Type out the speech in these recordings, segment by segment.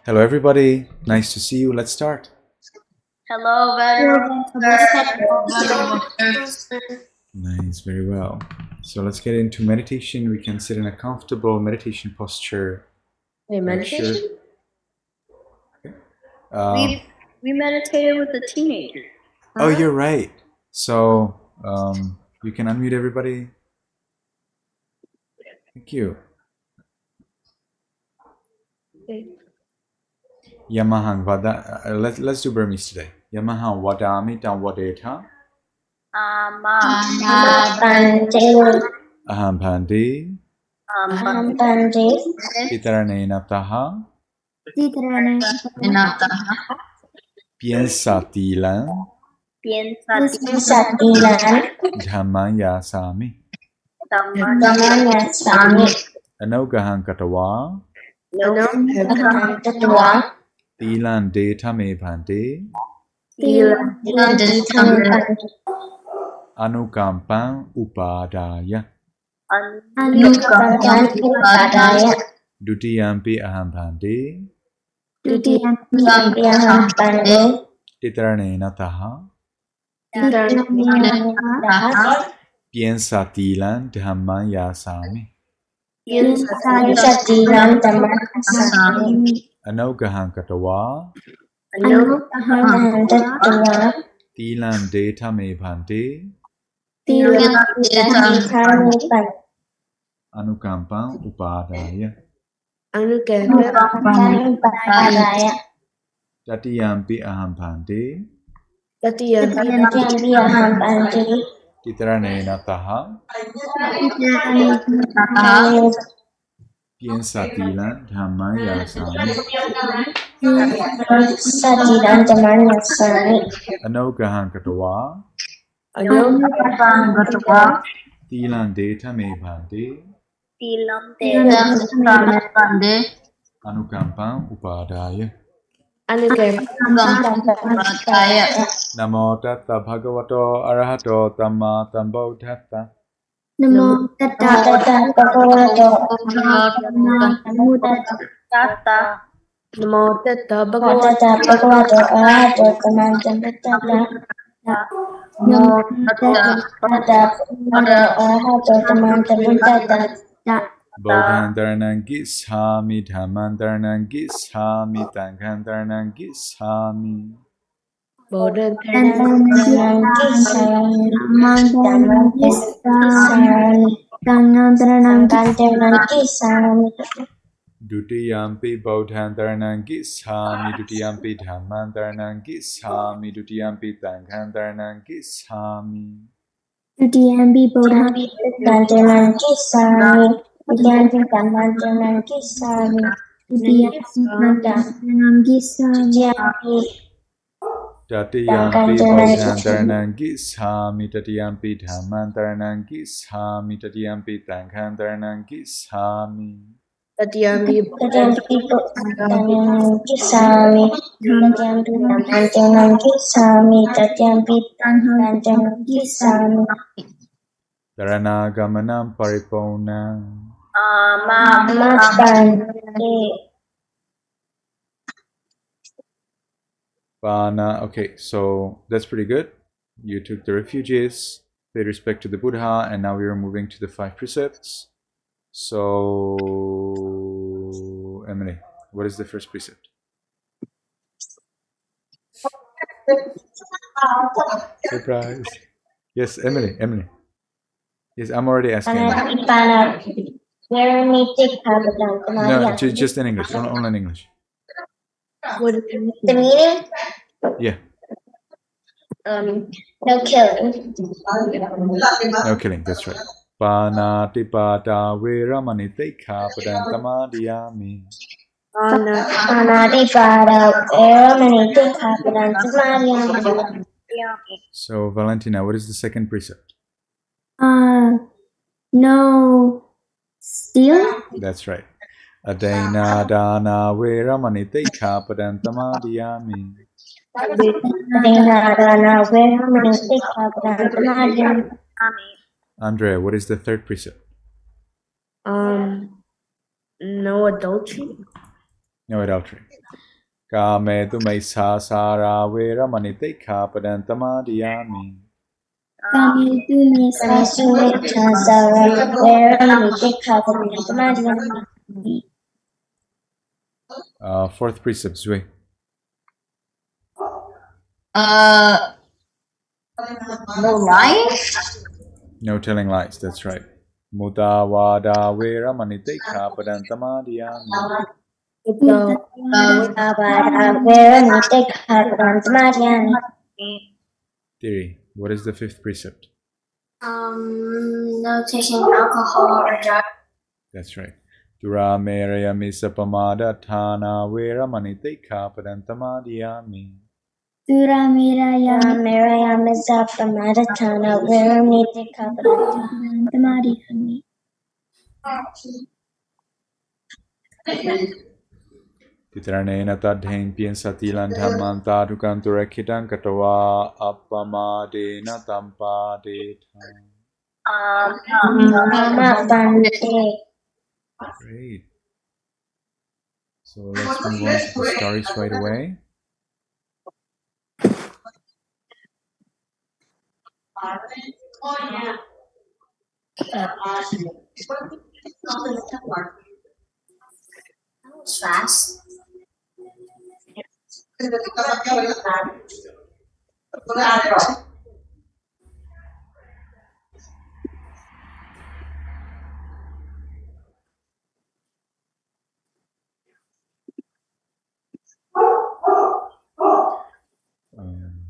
Hello, everybody. Nice to see you. Let's start. Hello, veteran. Nice, very well. So let's get into meditation. We can sit in a comfortable meditation posture. Meditation? Okay. We meditated with the teenager. Oh, you're right. So you can unmute everybody. Thank you. Okay. Yamahang vada. Let's do Burmese today. Yamahang vadami tam vadeta. Aham bhandi. Pitaranena taha. Piensatilan. Dhamman yasami. Anogahang katawa. Tilan deta me bhante. Anukampan upadaya. Dutiyampi aham bhante. Titaranena taha. Piensatilan dhamman yasami. Anogahang katawa. Tilan deta me bhante. Anukampan upadaya. Tatiyampi aham bhante. Titaranena taha. Piensatilan dhamman yasami. Anogahang katawa. Tilan deta me bhante. Anukampan upadaya. Namo tassa bhagavato arahato tamma sambuddhassa. Namo tassa bhagavato arahato tamma sambuddhassa. Namo tassa bhagavato arahato tamma sambuddhassa. Bodhan dharanam gissami, dhamman dharanam gissami, sangham dharanam gissami. Bodhan dharanam gissami, dhamman dharanam gissami. Dutiyampi bodhan dharanam gissami, dutiyampi dhamman dharanam gissami, dutiyampi sangham dharanam gissami. Dutiyampi bodhan dharanam gissami, dutiyampi dhamman dharanam gissami, dutiyampi dharanam gissami. Tatiyampi bodhan dharanam gissami, tatiyampi dhamman dharanam gissami, tatiyampi sangham dharanam gissami. Tatiyampi bodhan dharanam gissami, tatiyampi dhamman dharanam gissami, tatiyampi sangham dharanam gissami. Dharana paripona. Bana. Okay, so that's pretty good. You took the refugees, paid respect to the Buddha, and now we are moving to the 5 precepts. So, Emily, what is the first precept? Surprise. Yes, Emily. Yes, I'm already asking. No, just in English, only in English. What is the meaning? Yeah. No killing. No killing, that's right. Panati pata veramani teikha padantamadiyami. So, Valentina, what is the second precept? No stealing. That's right. Adena dana veramani teikha padantamadiyami. Andrea, what is the third precept? No adultery. No adultery. Kame tu maisa sara vera manitika padantamadiyami. Kametu mesasara Fourth precept, Zui. No lying. No telling lies, that's right. Mutawada vera manitika padantamadiyami. Theory. What is the fifth precept? No taking alcohol or drugs. That's right. Dura meraya misapamada thana vera manitika padantamadiyami. Titranena tadhen piensatilan dhamanta dukanturekitan katawa appamadena tampadeta. Great. So let's move on to the stories right away. Fast. Um,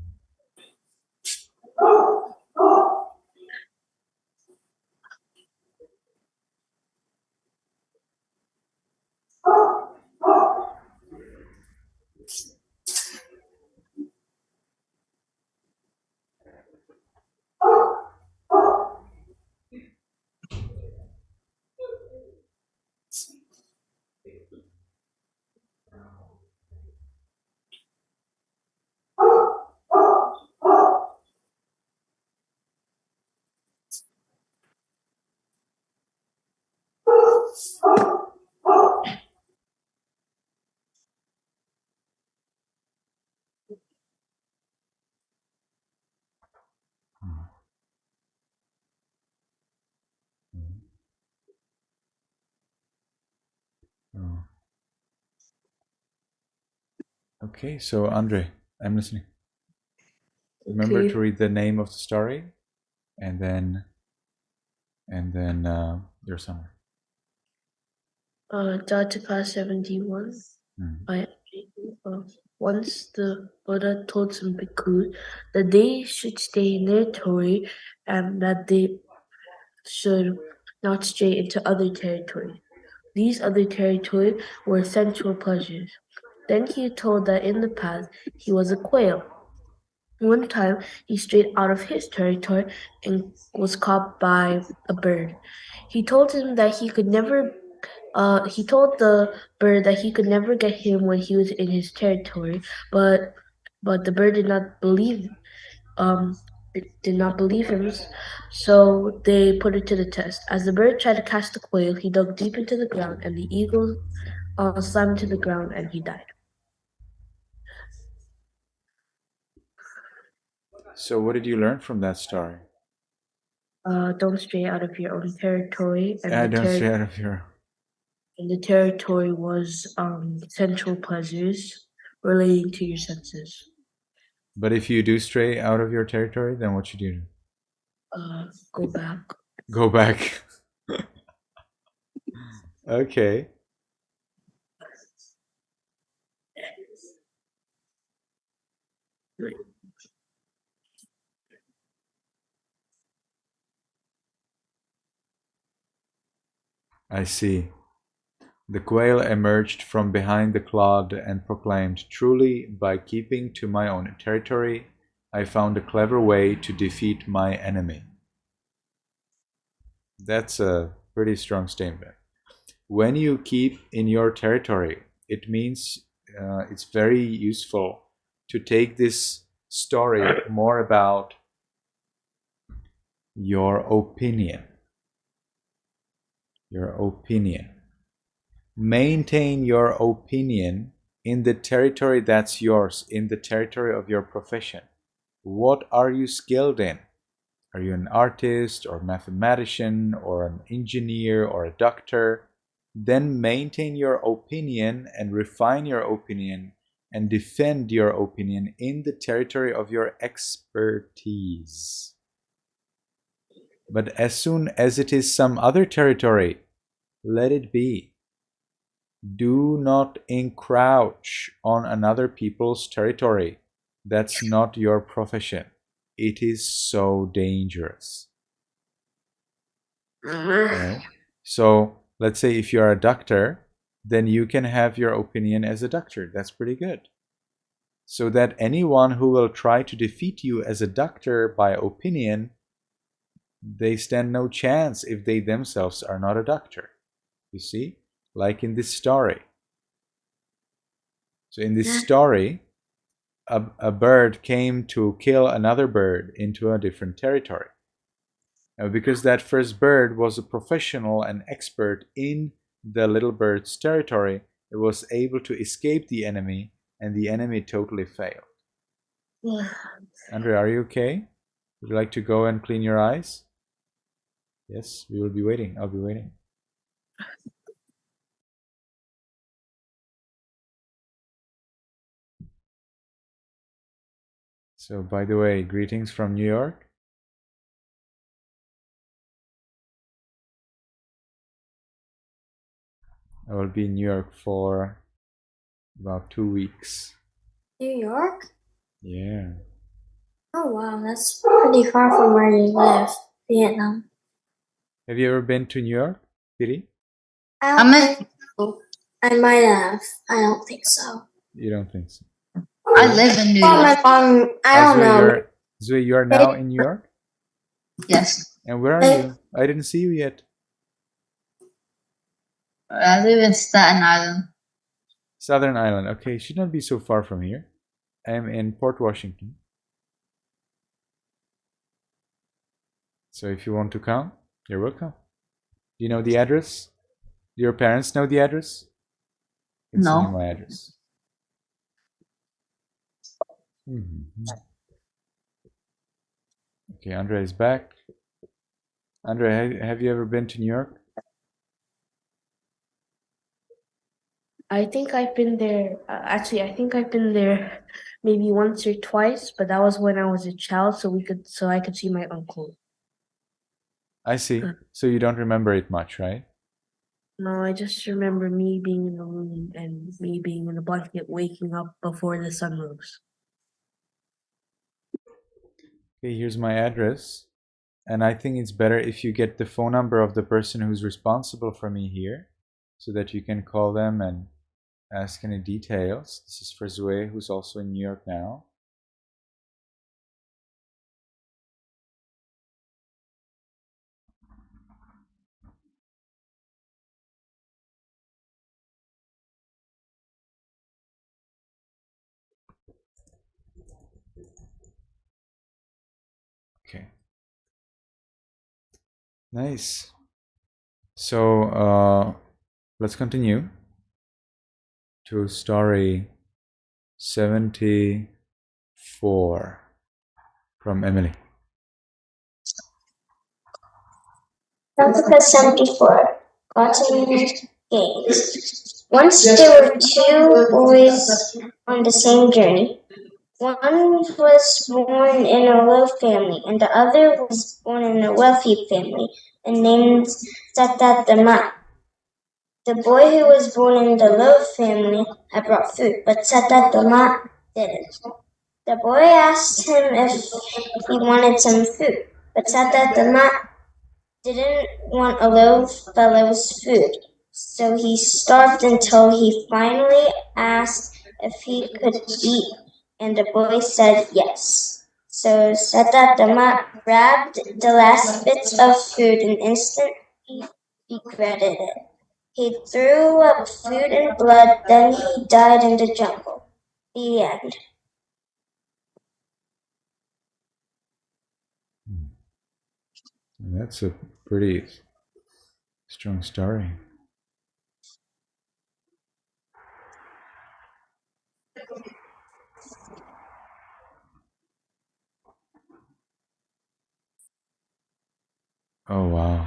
oh. Okay, so Andre, I'm listening. Remember to read the name of the story, and then your summary. Jataka 71. By once the Buddha told some bhikkhus that they should stay in their territory and that they should not stray into other territory. These other territories were sensual pleasures. Then he told that in the past he was a quail. One time he strayed out of his territory and was caught by a bird. He told him that he could never he told the bird that he could never get him when he was in his territory, but the bird did not believe him. So they put it to the test. As the bird tried to catch the quail, he dug deep into the ground, and the eagle slammed to the ground, and he died. So what did you learn from that story? Don't stray out of your own territory, and Don't stray out of your. And the territory was sensual pleasures relating to your senses. But if you do stray out of your territory, then what should you do? Go back. Go back. Okay. I see. The quail emerged from behind the clod and proclaimed, "Truly, by keeping to my own territory, I found a clever way to defeat my enemy." That's a pretty strong statement. When you keep in your territory, it means it's very useful to take this story more about your opinion. Your opinion. maintain your opinion in the territory that's yours, in the territory of your profession. What are you skilled in? Are you an artist or mathematician or an engineer or a doctor? Then maintain your opinion and refine your opinion and defend your opinion in the territory of your expertise. But as soon as it is some other territory, let it be. Do not encroach on another people's territory. That's not your profession. It is so dangerous. Right? So let's say if you're a doctor, then you can have your opinion as a doctor. That's pretty good. So that anyone who will try to defeat you as a doctor by opinion, they stand no chance if they themselves are not a doctor. You see? Like in this story. So in this story, a bird came to kill another bird into a different territory. Now, because that first bird was a professional and expert in the little bird's territory, it was able to escape the enemy, and the enemy totally failed. Andre, are you okay? Would you like to go and clean your eyes? Yes, we will be waiting. I'll be waiting. So, by the way, greetings from New York. I will be in New York for about 2 weeks. New York? Yeah. Oh wow, that's pretty far from where you live, Vietnam. Have you ever been to New York, Piri? I might have. I don't think so. You don't think so? I live in New Well, York. my mom, I don't know. Zui, you are now in New York? Yes. And where are you? I didn't see you yet. I live in Staten Island. Southern Island. Okay, should not be so far from here. I am in Port Washington. So if you want to come, you're welcome. Do you know the address? Do your parents know the address? I can send you No. my address. Mm-hmm. Okay, Andre is back. Andre, have you ever been to New York? I think I've been there. Actually, I think I've been there maybe once or twice, but that was when I was a child, so I could see my uncle. I see. So you don't remember it much, right? No, I just remember me being in the room and me being in the blanket, waking up before the sun rose. Okay, here's my address. And I think it's better if you get the phone number of the person who's responsible for me here, so that you can call them and ask any details. This is for Zoe, who's also in New York now. Okay. Nice. So let's continue to story 74 from Emily. Replica 74. Cotton Games. Once there were two boys on the same journey. One was born in a low family, and the other was born in a wealthy family, and named Satatama. The boy who was born in the low family had brought food, but Satatama didn't. The boy asked him if he wanted some food, but Satatama didn't want a low fellow's food, so he starved until he finally asked if he could eat, and the boy said yes. So Satatama grabbed the last bits of food and instantly regretted it. He threw up food and blood, then he died in the jungle. The end. That's a pretty strong story. Oh, wow.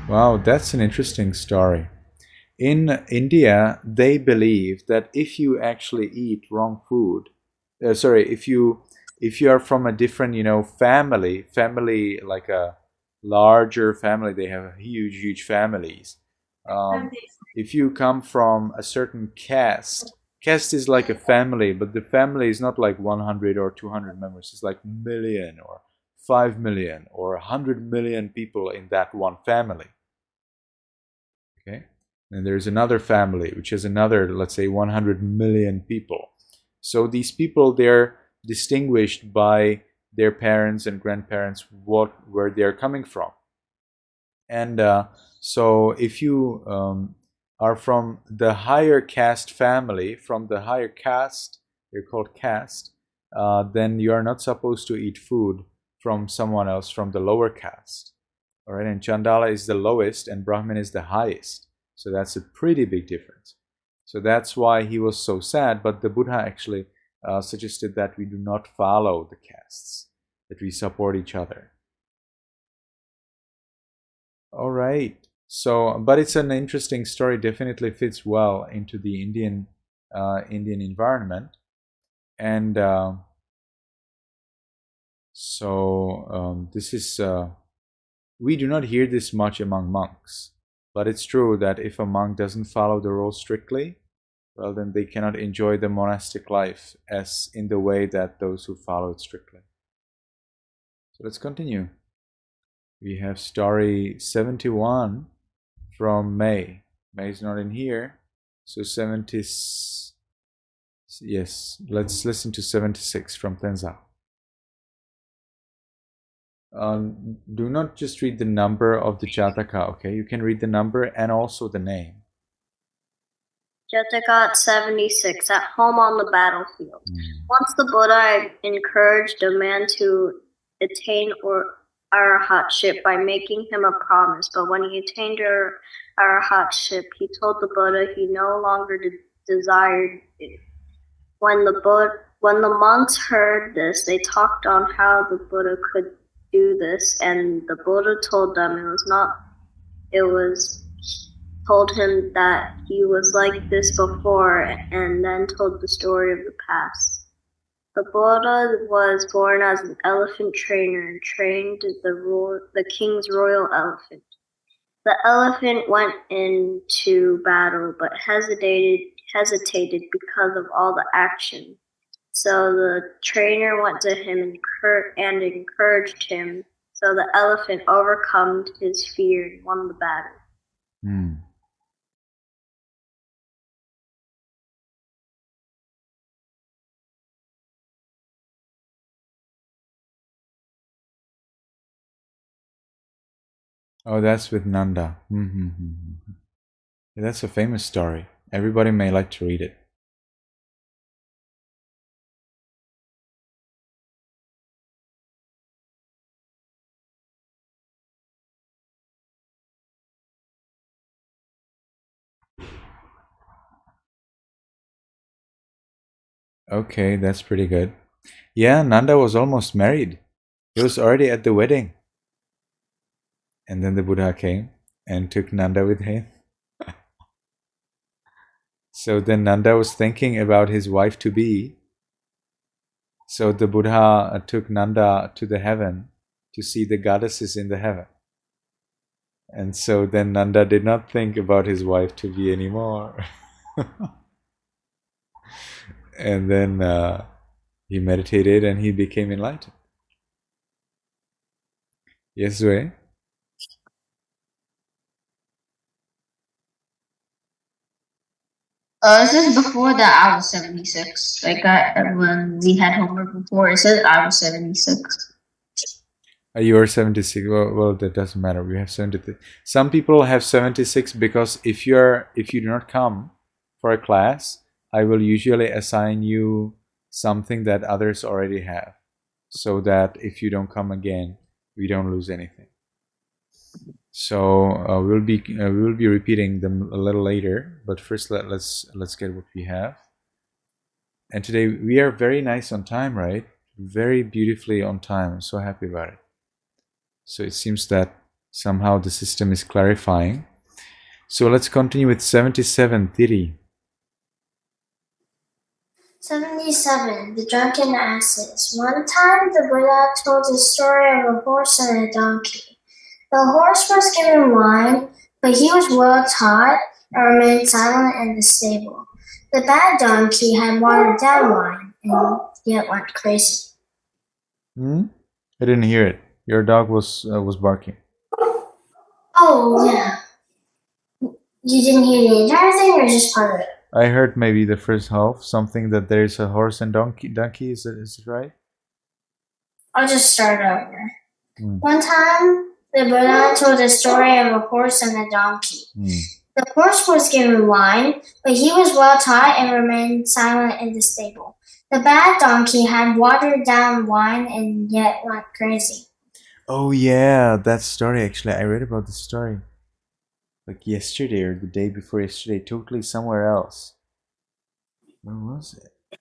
Wow, that's an interesting story. In India, they believe that if you actually eat wrong food, sorry, if you are from a different, family like a larger family, they have huge families. If you come from a certain caste is like a family, but the family is not like 100 or 200 members. It's like million or 5 million or 100 million people in that one family. Okay, and there's another family which is another, let's say, 100 million people. So these people, they're distinguished by their parents and grandparents, where they're coming from. And so if you are from the higher caste family, from the higher caste, they're called caste, then you are not supposed to eat food from someone else from the lower caste. All right, and Chandala is the lowest and Brahmin is the highest. So that's a pretty big difference. So that's why he was so sad. But the Buddha actually suggested that we do not follow the castes, that we support each other. All right. So, but it's an interesting story. Definitely fits well into the Indian environment, and this is we do not hear this much among monks. But it's true that if a monk doesn't follow the rules strictly, well, then they cannot enjoy the monastic life as in the way that those who follow it strictly. So let's continue. We have story 71 from May. May is not in here. So 70, yes, let's listen to 76 from Tenza. Do not just read the number of the Jataka, okay? You can read the number and also the name. Jataka 76, at home on the battlefield. Once the Buddha encouraged a man to attain arahatship by making him a promise, but when he attained arahatship, he told the Buddha he no longer desired it. When the monks heard this, they talked on how the Buddha could do this, and the Buddha told them told him that he was like this before, and then told the story of the past. The Buddha was born as an elephant trainer and trained the king's royal elephant. The elephant went into battle but hesitated because of all the action. So the trainer went to him and encouraged him. So the elephant overcome his fear and won the battle. Oh, that's with Nanda. Yeah, that's a famous story. Everybody may like to read it. Okay, that's pretty good. Yeah, Nanda was almost married. He was already at the wedding. And then the Buddha came and took Nanda with him. So then Nanda was thinking about his wife-to-be. So the Buddha took Nanda to the heaven to see the goddesses in the heaven. And so then Nanda did not think about his wife-to-be anymore. And then he meditated and he became enlightened. Yes, Zoe? This is before that I was 76. Like when we had homework before, it said I was 76. You are 76. Well, that doesn't matter. We have 73. Some people have 76 because if you do not come for a class, I will usually assign you something that others already have, so that if you don't come again, we don't lose anything. So we will be repeating them a little later. But first, let's get what we have. And today we are very nice on time, right? Very beautifully on time. I'm so happy about it. So it seems that somehow the system is clarifying. So let's continue with 77, Thiri. 77. The Drunken Asses. One time the Buddha told the story of a horse and a donkey. The horse was given wine, but he was well taught and remained silent in the stable. The bad donkey had watered down wine and yet went crazy. I didn't hear it. Your dog was barking. Oh, yeah. You didn't hear the entire thing or just part of it? I heard maybe the first half, something that there's a horse and donkey. Is it right? I'll just start over. One time, the Buddha told a story of a horse and a donkey. The horse was given wine, but he was well taught and remained silent in the stable. The bad donkey had watered down wine and yet went crazy. Oh yeah, that story actually. I read about the story like yesterday or the day before yesterday, totally somewhere else. Where was it?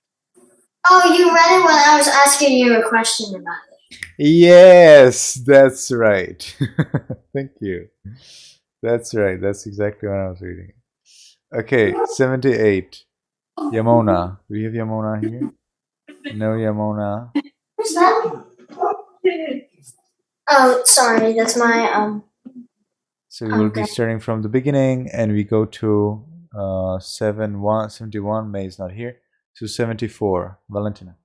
Oh, you read it when I was asking you a question about it. Yes, that's right. Thank you. That's right. That's exactly what I was reading. Okay, 78. Yamona. Do we have Yamona here? No Yamona. Who's that? Oh, sorry, that's my So we will be starting from the beginning, and we go to 71. May is not here. To 74. Valentina.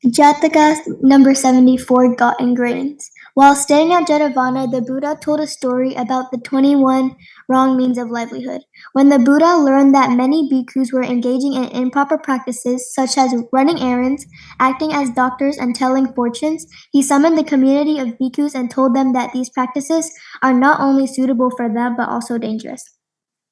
Jataka number 74 Gotten Grains. While staying at Jetavana, the Buddha told a story about the 21 wrong means of livelihood. When the Buddha learned that many bhikkhus were engaging in improper practices, such as running errands, acting as doctors, and telling fortunes, he summoned the community of bhikkhus and told them that these practices are not only suitable for them but also dangerous.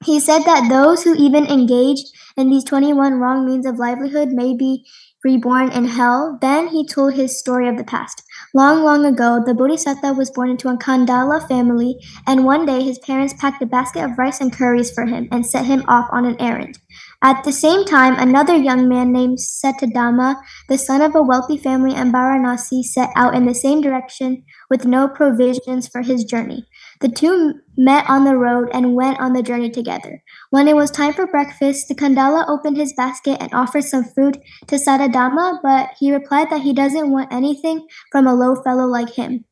He said that those who even engage in these 21 wrong means of livelihood may be reborn in hell. Then he told his story of the past. Long, long ago, the Bodhisattva was born into a Khandala family, and one day his parents packed a basket of rice and curries for him and set him off on an errand. At the same time, another young man named Setadama, the son of a wealthy family in Varanasi, set out in the same direction with no provisions for his journey. The two met on the road and went on the journey together. When it was time for breakfast, the Khandala opened his basket and offered some food to Satadama, but he replied that he doesn't want anything from a low fellow like him.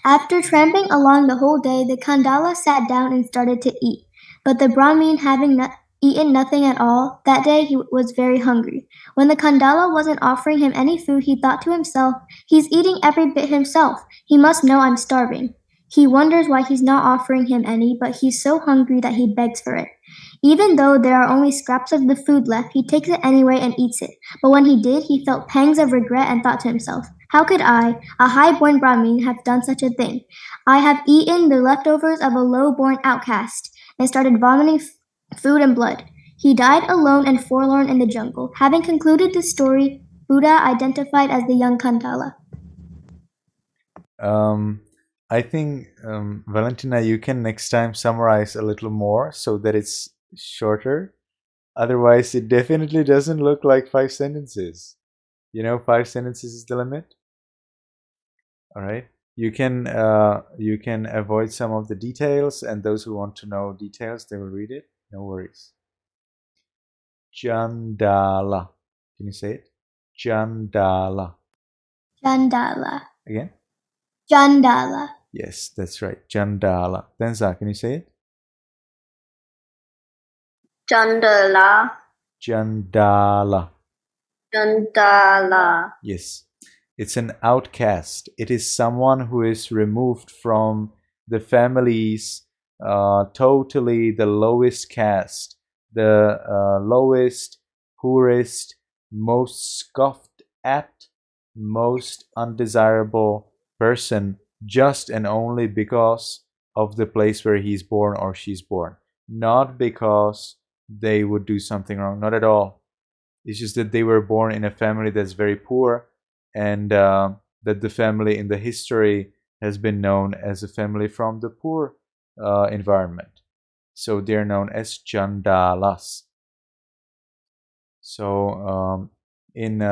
After tramping along the whole day, the Khandala sat down and started to eat. But the Brahmin, having eaten nothing at all, that day he was very hungry. When the Khandala wasn't offering him any food, he thought to himself, "He's eating every bit himself. He must know I'm starving." He wonders why he's not offering him any, but he's so hungry that he begs for it. Even though there are only scraps of the food left, he takes it anyway and eats it. But when he did, he felt pangs of regret and thought to himself, "How could I, a high-born Brahmin, have done such a thing? I have eaten the leftovers of a low-born outcast," and started vomiting food and blood. He died alone and forlorn in the jungle. Having concluded this story, Buddha identified as the young Khandala. I think, Valentina, you can next time summarize a little more so that it's shorter. Otherwise, it definitely doesn't look like 5 sentences. 5 sentences is the limit. All right. You can avoid some of the details, and those who want to know details, they will read it. No worries. Chandala. Can you say it? Chandala. Chandala. Again? Chandala. Yes, that's right. Chandala. Tenza, can you say it? Chandala. Chandala. Chandala. Yes. It's an outcast. It is someone who is removed from the family's totally the lowest caste, the lowest, poorest, most scoffed at, most undesirable person just and only because of the place where he's born or she's born. Not because they would do something wrong, not at all. It's just that they were born in a family that's very poor, and that the family in the history has been known as a family from the poor environment. So they're known as Chandalas. So in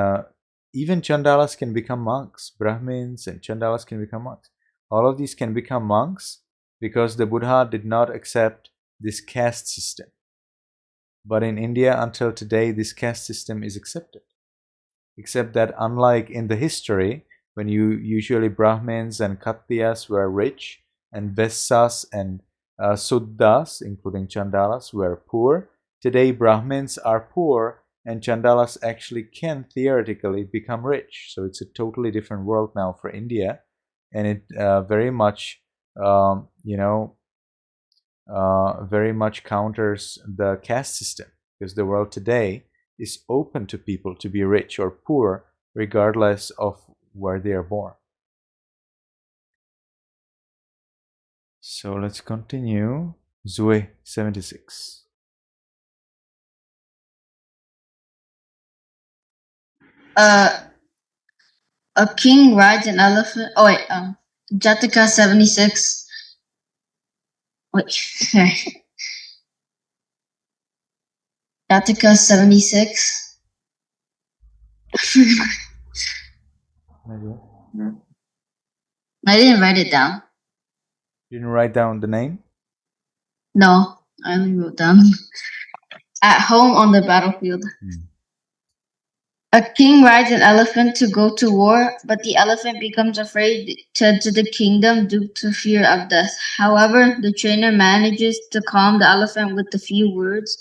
even Chandalas can become monks. Brahmins and Chandalas can become monks. All of these can become monks because the Buddha did not accept this caste system. But in India, until today, this caste system is accepted. Except that unlike in the history, when usually Brahmins and Kshatriyas were rich, and Vaishyas and Sudras, including Chandalas, were poor, today Brahmins are poor and Chandalas actually can theoretically become rich. So it's a totally different world now for India, and it very much, very much counters the caste system, because the world today is open to people to be rich or poor regardless of where they are born. So let's continue. J76. A king rides an elephant. Oh wait, Jataka 76. Wait, sorry. Jataka 76. I didn't write it down. You didn't write down the name? No, I only wrote down at home on the battlefield. A king rides an elephant to go to war, but the elephant becomes afraid to enter the kingdom due to fear of death. However, the trainer manages to calm the elephant with a few words,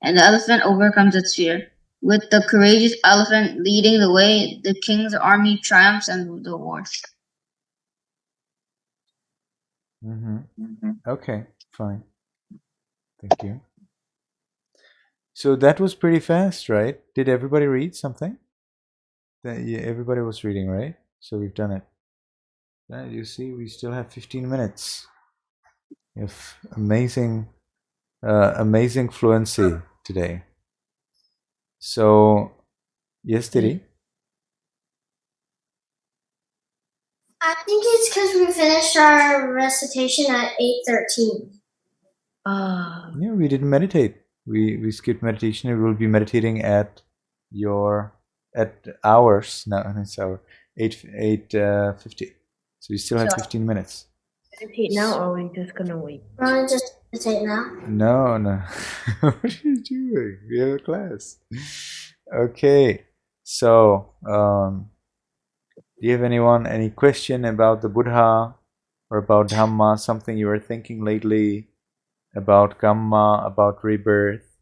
and the elephant overcomes its fear. With the courageous elephant leading the way, the king's army triumphs and the war. Okay, fine. Thank you. So that was pretty fast, right? Did everybody read something? Yeah, everybody was reading, right? So we've done it. You see, we still have 15 minutes. We have amazing fluency today. So, yes, Tiri? I think it's because we finished our recitation at 8:13. Yeah, we didn't meditate. We skipped meditation. We will be meditating at hours now. It's our 8:50. So we still have 15 minutes. Meditate now, or are we just gonna wait? Want to just meditate now? No. What are you doing? We have a class. Okay. So, do you have any question about the Buddha or about Dhamma, something you were thinking lately about Kamma, about rebirth?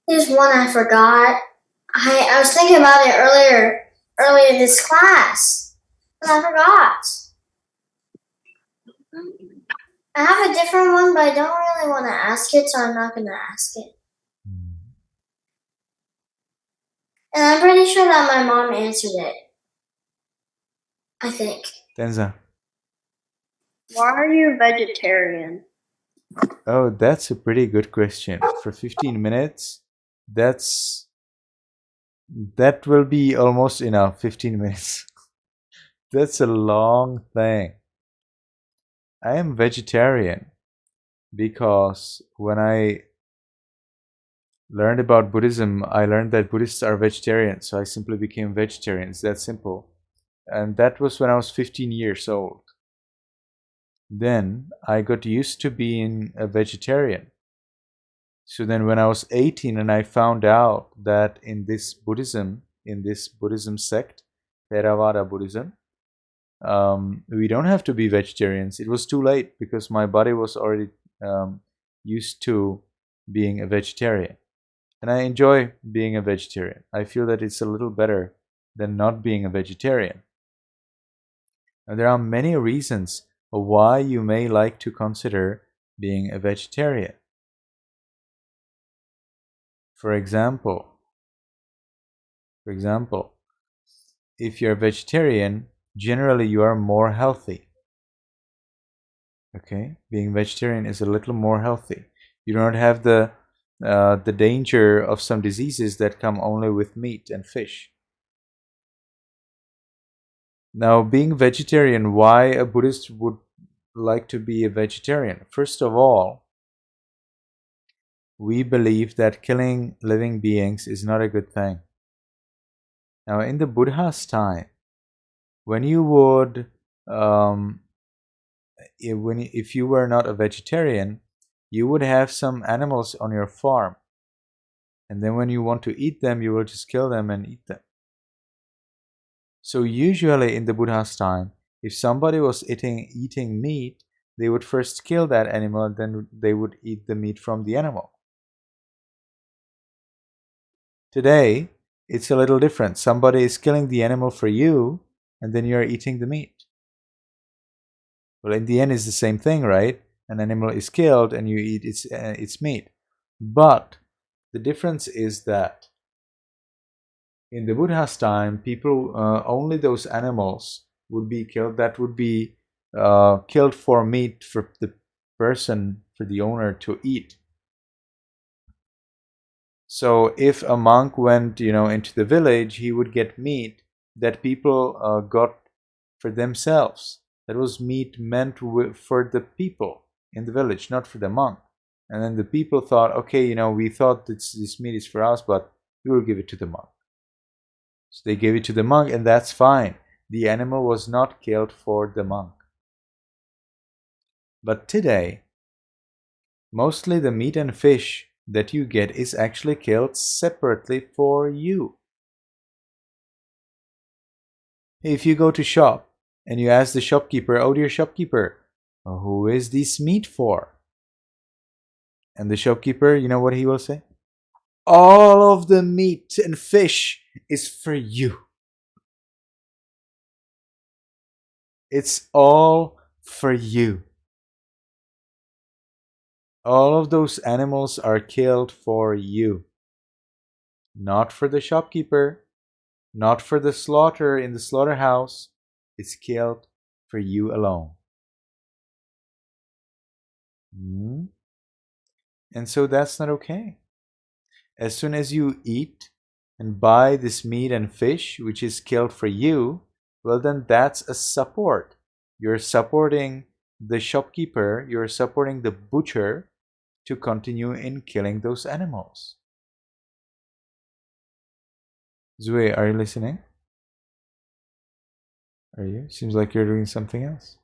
There's one I forgot. I was thinking about it earlier this class, but I forgot. I have a different one, but I don't really want to ask it, so I'm not going to ask it. And I'm pretty sure that my mom answered it. I think. Tenza. Why are you vegetarian? Oh, that's a pretty good question. For 15 minutes, that will be almost enough. 15 minutes. That's a long thing. I am vegetarian because when I learned about Buddhism, I learned that Buddhists are vegetarians, so I simply became vegetarian. It's that simple. And that was when I was 15 years old. Then I got used to being a vegetarian. So then when I was 18 and I found out that in this Buddhism sect, Theravada Buddhism, we don't have to be vegetarians. It was too late because my body was already used to being a vegetarian. And I enjoy being a vegetarian. I feel that it's a little better than not being a vegetarian. Now, there are many reasons why you may like to consider being a vegetarian. For example, if you're vegetarian, generally you are more healthy. Okay, being vegetarian is a little more healthy. You don't have the danger of some diseases that come only with meat and fish. Now, being vegetarian, why a Buddhist would like to be a vegetarian? First of all, we believe that killing living beings is not a good thing. Now, in the Buddha's time, when you would, if you were not a vegetarian, you would have some animals on your farm. And then when you want to eat them, you will just kill them and eat them. So usually in the Buddha's time, if somebody was eating meat, they would first kill that animal and then they would eat the meat from the animal. Today, it's a little different. Somebody is killing the animal for you and then you're eating the meat. Well, in the end, it's the same thing, right? An animal is killed and you eat its meat. But the difference is that in the Buddha's time, people, only those animals would be killed that would be killed for meat for the person, for the owner to eat. So if a monk went, into the village, he would get meat that people got for themselves. That was meat meant for the people in the village, not for the monk. And then the people thought, okay, we thought this meat is for us, but we will give it to the monk. So they gave it to the monk, and that's fine. The animal was not killed for the monk. But today, mostly the meat and fish that you get is actually killed separately for you. If you go to shop and you ask the shopkeeper, oh dear shopkeeper, who is this meat for? And the shopkeeper, you know what he will say? All of the meat and fish is for you. It's all for you. All of those animals are killed for you. Not for the shopkeeper, not for the slaughter in the slaughterhouse. It's killed for you alone. And so that's not okay. As soon as you eat and buy this meat and fish, which is killed for you, well, then that's a support. You're supporting the shopkeeper, you're supporting the butcher to continue in killing those animals. Zue, are you listening? Are you? Seems like you're doing something else.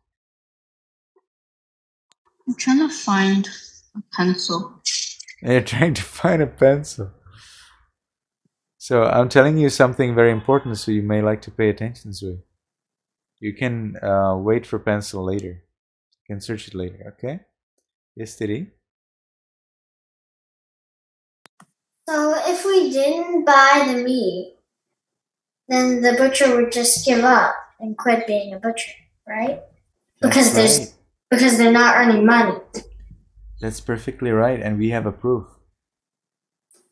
I'm trying to find a pencil. You're trying to find a pencil. So I'm telling you something very important, so you may like to pay attention, Zui. You can wait for pencil later. You can search it later, okay? Yes, Tiri? So if we didn't buy the meat, then the butcher would just give up and quit being a butcher, right? Because they're not earning money. That's perfectly right, and we have a proof.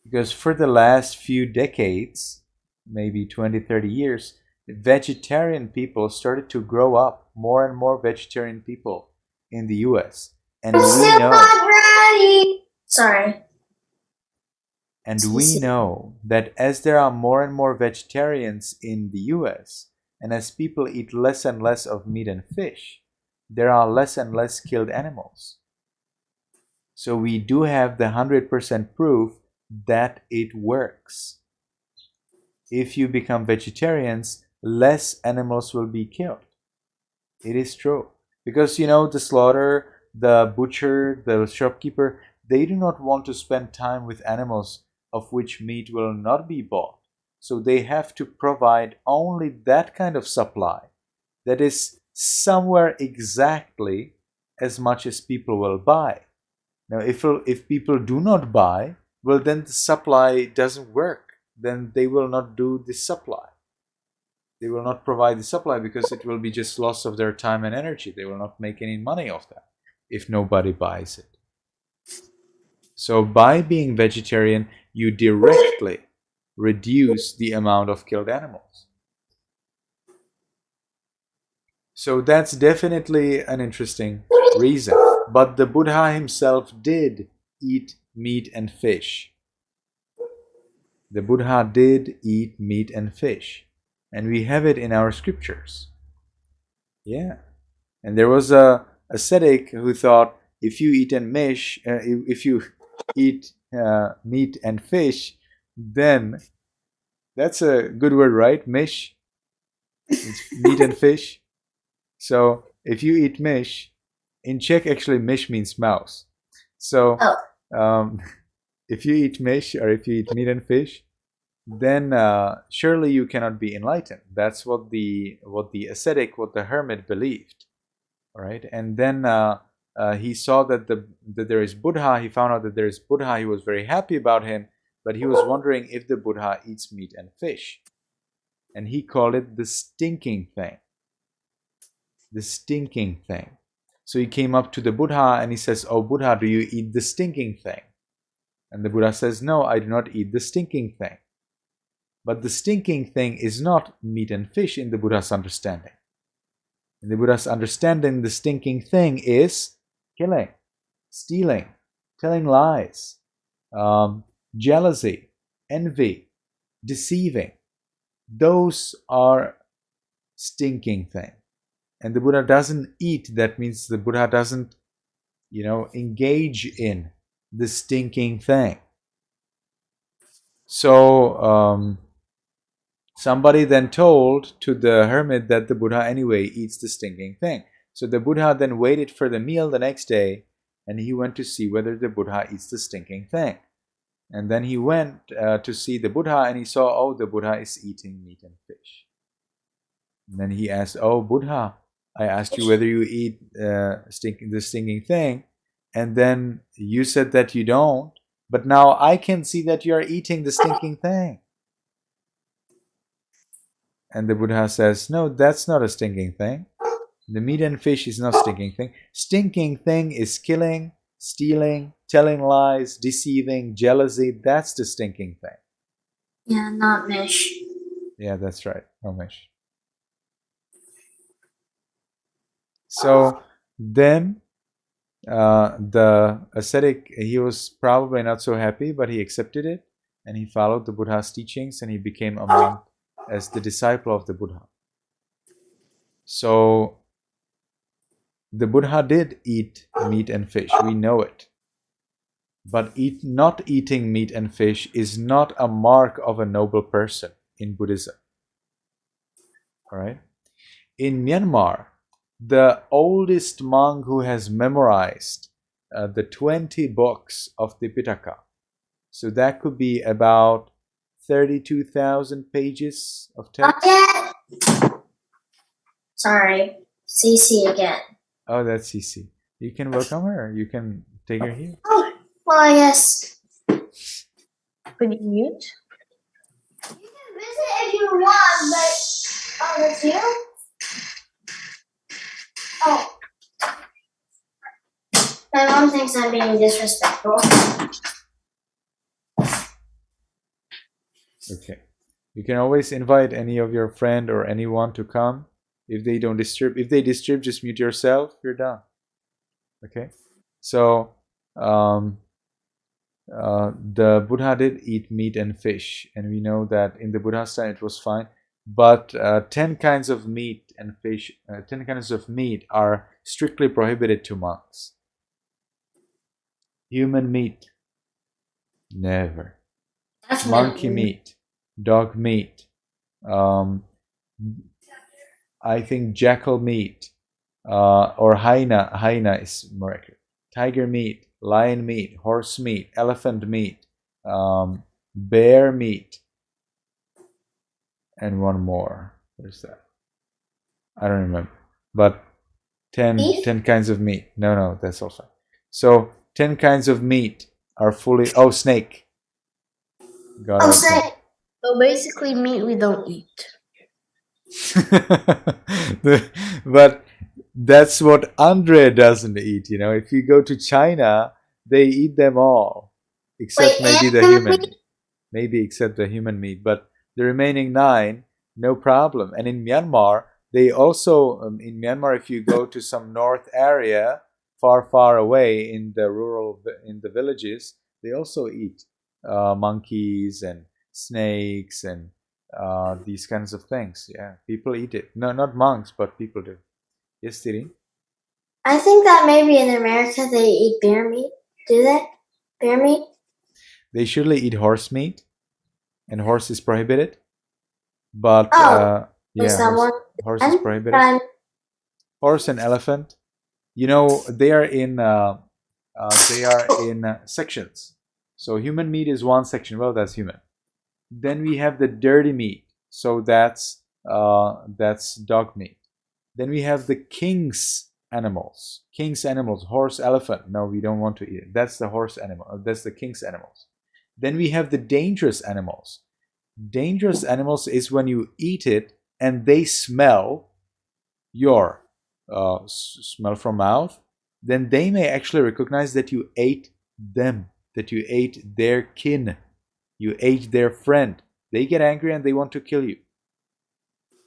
Because for the last few decades, maybe 20, 30 years, vegetarian people started to grow up, more and more vegetarian people in the US. And we know, not ready. Sorry. And we know that as there are more and more vegetarians in the US, and as people eat less and less of meat and fish, there are less and less killed animals. So we do have the 100% proof that it works. If you become vegetarians, less animals will be killed. It is true. Because, the slaughter, the butcher, the shopkeeper, they do not want to spend time with animals of which meat will not be bought. So they have to provide only that kind of supply that is somewhere exactly as much as people will buy. Now, if people do not buy, well, then the supply doesn't work. Then they will not do the supply. They will not provide the supply because it will be just loss of their time and energy. They will not make any money off that if nobody buys it. So by being vegetarian, you directly reduce the amount of killed animals. So that's definitely an interesting reason. But the Buddha himself did eat meat and fish. The Buddha did eat meat and fish. And we have it in our scriptures. Yeah. And there was a ascetic who thought if you eat if you eat meat and fish, then that's a good word, right? Mish. It's meat and fish. So if you eat mish, in Czech actually mish means mouse. So if you eat mish or if you eat meat and fish, then surely you cannot be enlightened. That's what the ascetic, what the hermit believed. All right, and then he saw that that there is Buddha. He found out that there is Buddha. He was very happy about him, but he was wondering if the Buddha eats meat and fish, and he called it the stinking thing. The stinking thing. So he came up to the Buddha and he says, "Oh Buddha, do you eat the stinking thing?" And the Buddha says, "No, I do not eat the stinking thing." But the stinking thing is not meat and fish in the Buddha's understanding. In the Buddha's understanding, the stinking thing is killing, stealing, telling lies, jealousy, envy, deceiving. Those are stinking things. And the Buddha doesn't eat. That means the Buddha doesn't, engage in the stinking thing. So somebody then told to the hermit that the Buddha anyway eats the stinking thing. So the Buddha then waited for the meal the next day, and he went to see whether the Buddha eats the stinking thing. And then he went to see the Buddha, and he saw, oh, the Buddha is eating meat and fish. And then he asked, oh, Buddha, I asked you whether you eat the stinking thing, and then you said that you don't, but now I can see that you are eating the stinking thing. And the Buddha says, no, that's not a stinking thing. The meat and fish is not a stinking thing. Stinking thing is killing, stealing, telling lies, deceiving, jealousy. That's the stinking thing. Yeah, not Mish. Yeah, that's right. No Mish. So then the ascetic, he was probably not so happy, but he accepted it and he followed the Buddha's teachings and he became a monk as the disciple of the Buddha. So the Buddha did eat meat and fish, we know it. But not eating meat and fish is not a mark of a noble person in Buddhism. All right? In Myanmar, the oldest monk who has memorized the 20 books of the Pitaka, so that could be about 32,000 pages of text. Sorry, CC again. Oh, that's Cece. You can welcome her. You can take her here. Oh, well, I guess. Can you mute? You can visit if you want, but... Oh, that's you? Oh. My mom thinks I'm being disrespectful. Okay. You can always invite any of your friend or anyone to come. If they don't disturb, if they disturb, just mute yourself. You're done. Okay. So the Buddha did eat meat and fish, and we know that in the Buddha's time it was fine. But 10 kinds of meat and fish, 10 kinds of meat are strictly prohibited to monks. Human meat, never. Definitely. Monkey meat, dog meat, I think jackal meat, or hyena is more accurate. Tiger meat, lion meat, horse meat, elephant meat, bear meat, and one more. What is that? I don't remember. But 10 kinds of meat. No, that's all fine. So 10 kinds of meat are fully... Oh, snake. Got it. Snake. So basically, meat we don't eat. But that's what Andre doesn't eat. If you go to China, they eat them all, except maybe the human meat. Maybe except the human meat, but the remaining 9, no problem. And in Myanmar, They also, in Myanmar, if you go to some north area, far away in the villages, they also eat monkeys and snakes and these kinds of things. Yeah, people eat it. No, not monks, but people do. Yes, Tiri? I think that maybe in America they eat bear meat. Do they? Bear meat? They surely eat horse meat, and horse is prohibited. But Is that one? horse is prohibited. Horse and elephant. You know, they are in sections. So human meat is one section. Well, that's human. Then we have the dirty meat. So that's dog meat. Then we have the king's animals. King's animals, horse, elephant. No, we don't want to eat it. That's the horse animal. That's the king's animals. Then we have the dangerous animals. Dangerous animals is when you eat it and they smell your smell from mouth, then they may actually recognize that you ate them, that you ate their kin, you ate their friend. They get angry and they want to kill you.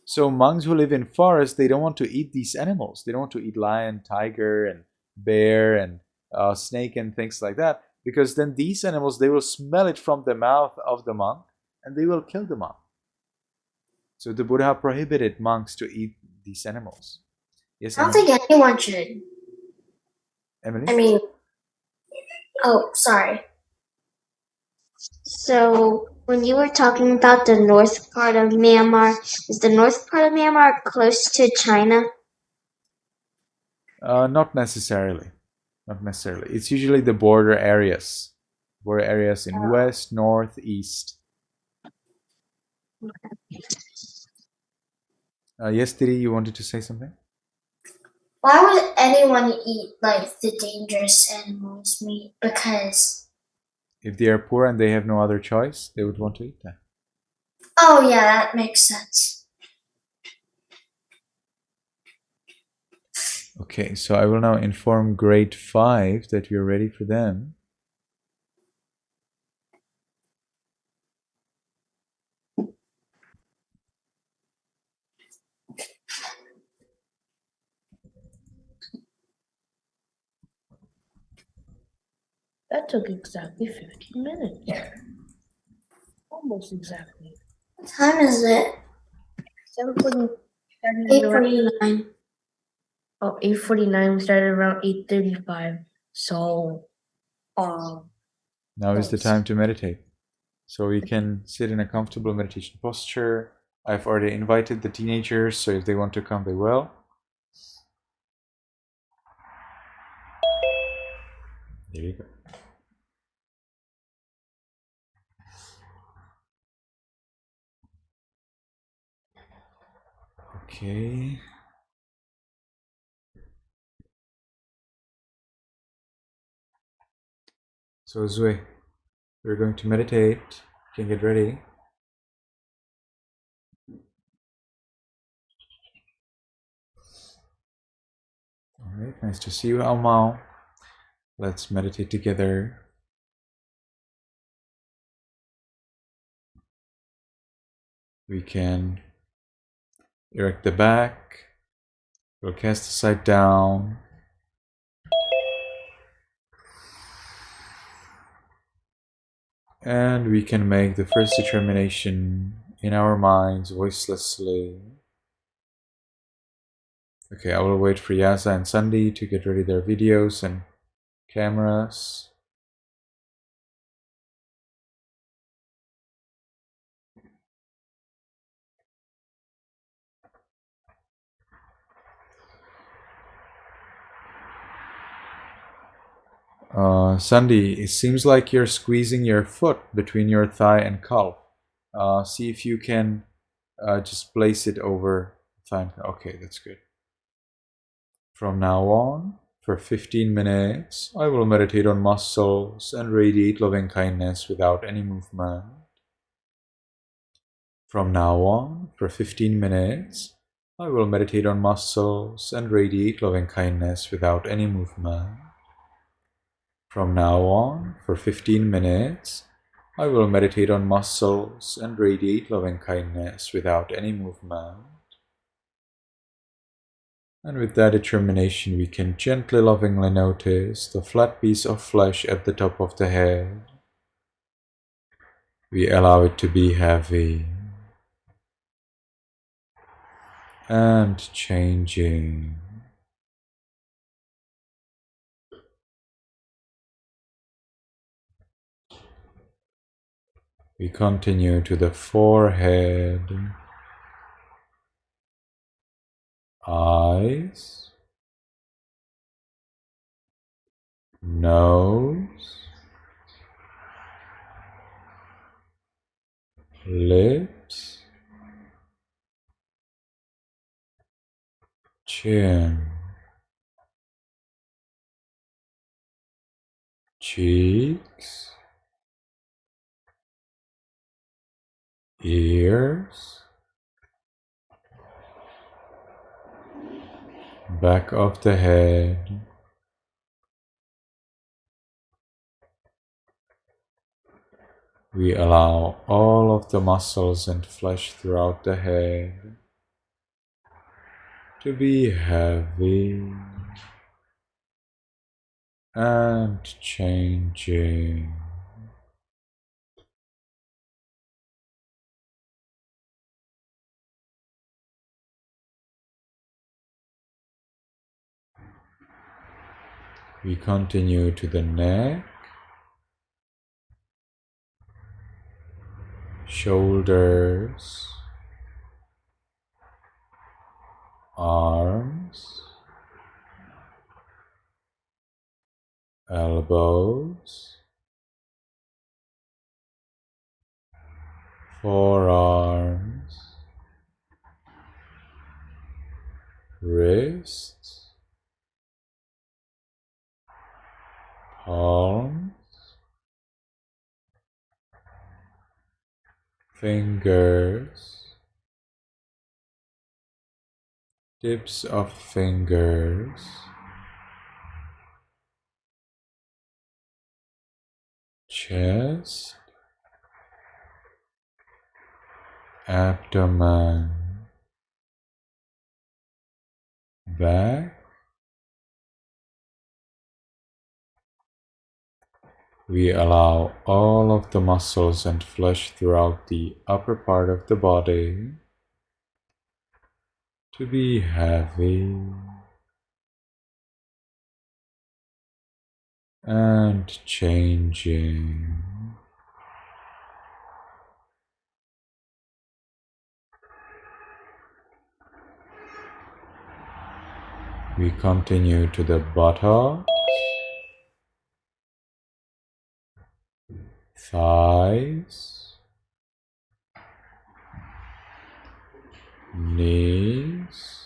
So monks who live in forests, they don't want to eat these animals. They don't want to eat lion, tiger, and bear, and snake, and things like that, because then these animals, they will smell it from the mouth of the monk and they will kill the monk. So the Buddha prohibited monks to eat these animals. Yes, I don't think anyone should. Emily? I mean, oh, sorry. So, when you were talking about the north part of Myanmar, is the north part of Myanmar close to China? Not necessarily. Not necessarily. It's usually the border areas. Border areas in west, north, east. Yes, Tiri, you wanted to say something? Why would anyone eat like the dangerous animals' meat? Because If they are poor and they have no other choice, they would want to eat that. oh yeah, that makes sense. Okay, so I will now inform grade 5 that we are ready for them. That took exactly 15 minutes. Almost exactly. What time is it? 8:49. Oh, 8:49. We started around 8:35. So, Now is the time to meditate. So we can sit in a comfortable meditation posture. I've already invited the teenagers, so if they want to come, they will. There you go. Okay. So Zui, we're going to meditate. You can get ready. Alright, nice to see you, Almao. Let's meditate together. We can erect the back. We'll cast the side down. And we can make the first determination in our minds voicelessly. Okay, I will wait for Yasa and Sandy to get ready their videos and cameras. Sandy, it seems like you're squeezing your foot between your thigh and calf. See if you can just place it over thigh. Okay, that's good. From now on, for 15 minutes, I will meditate on muscles and radiate loving kindness without any movement. From now on, for 15 minutes, I will meditate on muscles and radiate loving kindness without any movement. From now on, for 15 minutes, I will meditate on muscles and radiate loving kindness without any movement. And with that determination, we can gently, lovingly notice the flat piece of flesh at the top of the head. We allow it to be heavy and changing. We continue to the forehead, eyes, nose, lips, chin, cheeks, ears, back of the head, we allow all of the muscles and flesh throughout the head to be heavy and changing. We continue to the neck, shoulders, arms, elbows, forearms, wrists, palms, fingers, tips of fingers, chest, abdomen, back. We allow all of the muscles and flesh throughout the upper part of the body to be heavy and changing. We continue to the buttocks, thighs, knees,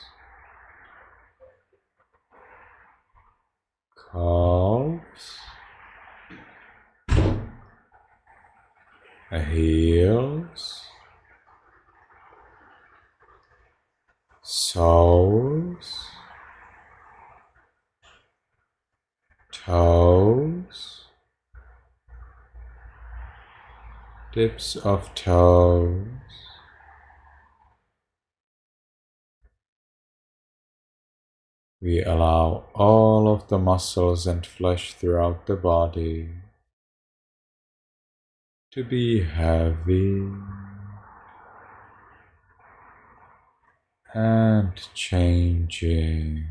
calves, heels, soles, toes, tips of toes. We allow all of the muscles and flesh throughout the body to be heavy and changing.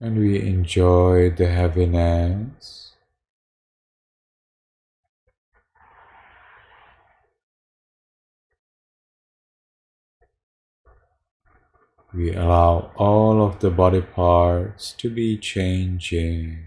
And we enjoy the heaviness. We allow all of the body parts to be changing.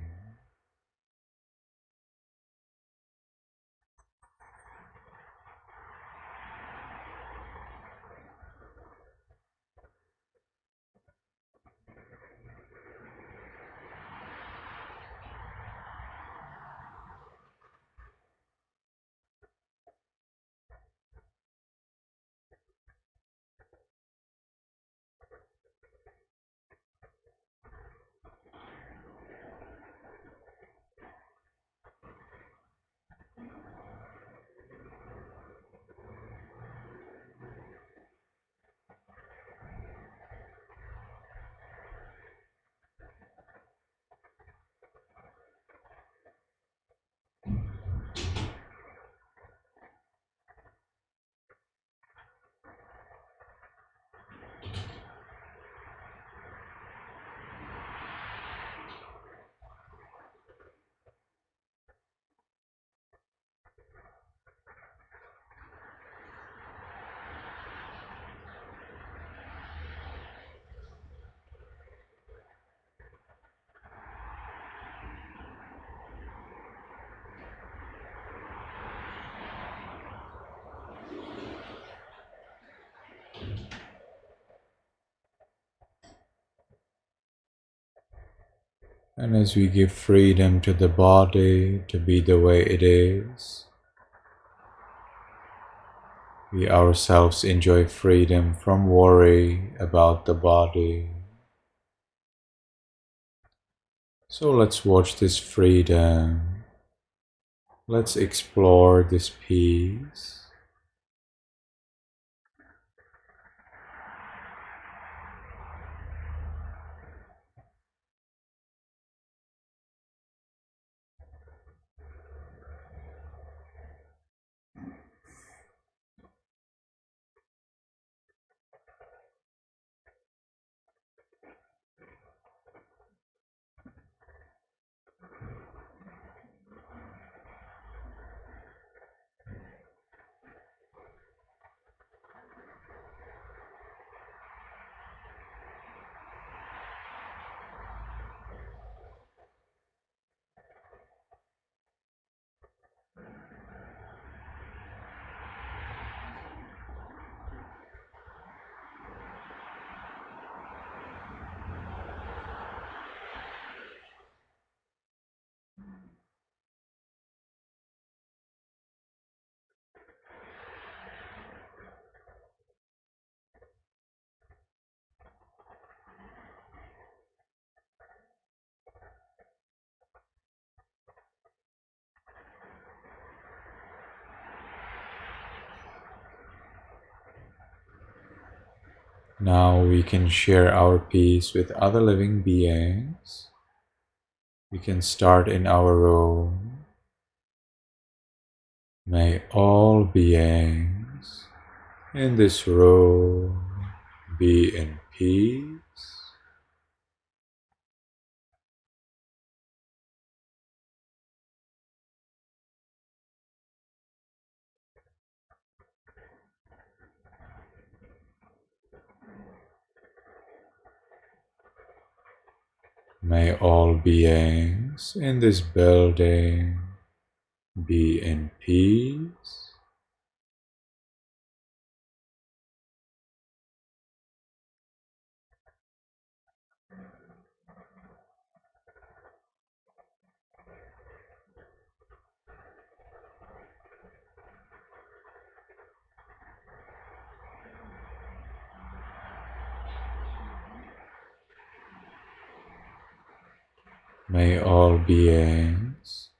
And as we give freedom to the body to be the way it is, we ourselves enjoy freedom from worry about the body. So let's watch this freedom. Let's explore this peace. Now we can share our peace with other living beings. We can start in our room. May all beings in this room be in peace. May all beings in this building be in peace. May all beings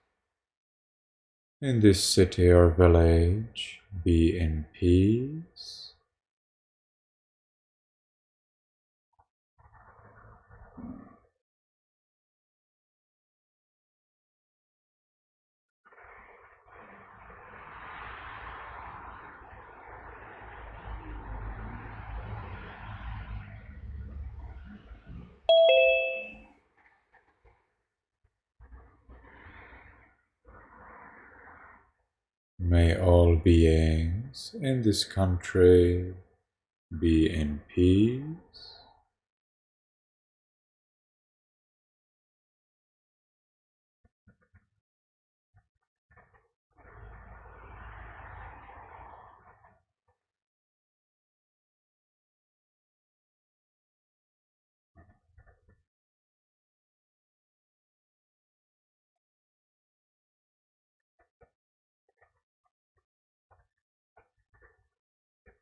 in this city or village be in peace. May all beings in this country be in peace.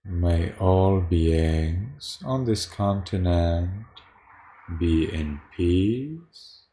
May all beings on this continent be in peace.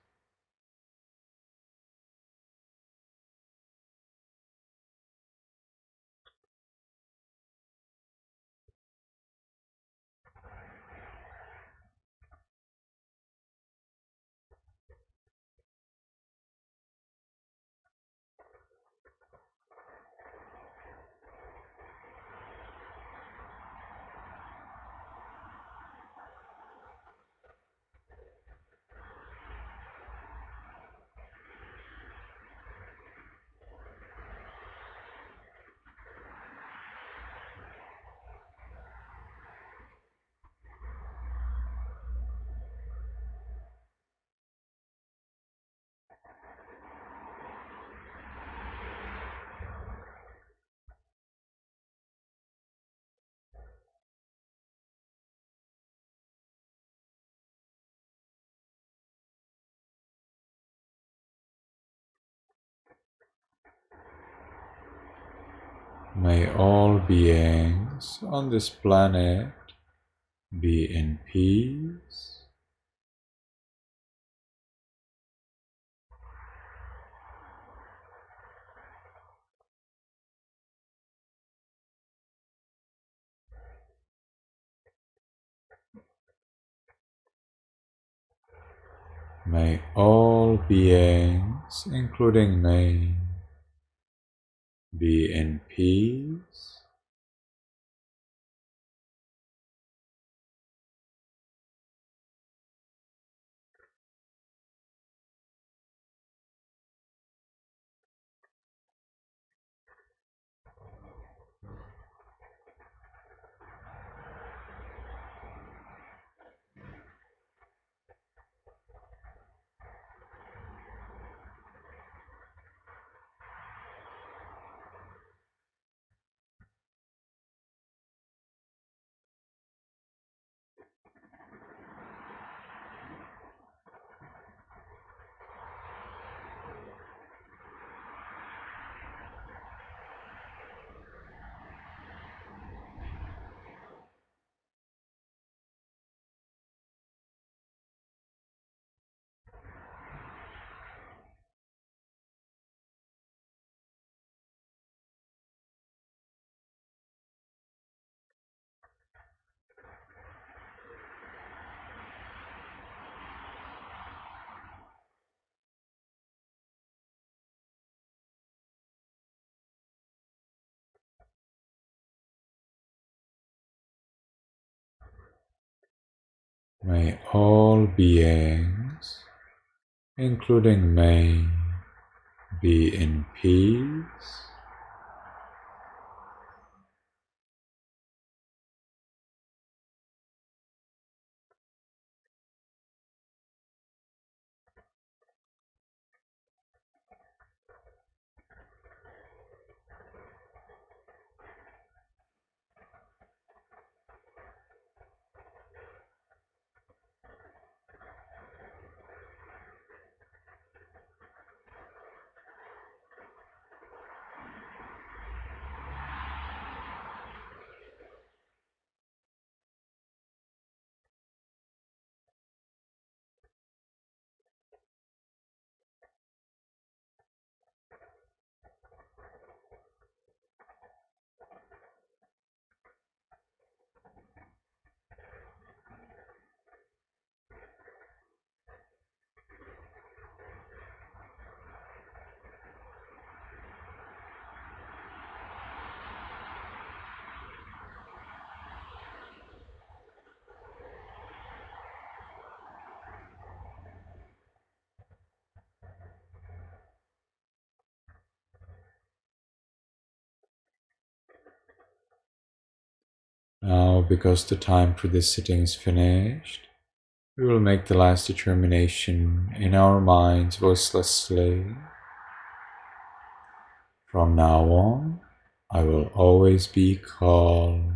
May all beings on this planet be in peace. May all beings, including me, be in peace. May all beings, including me, be in peace. Now, because the time for this sitting is finished, we will make the last determination in our minds voicelessly. From now on, I will always be calm.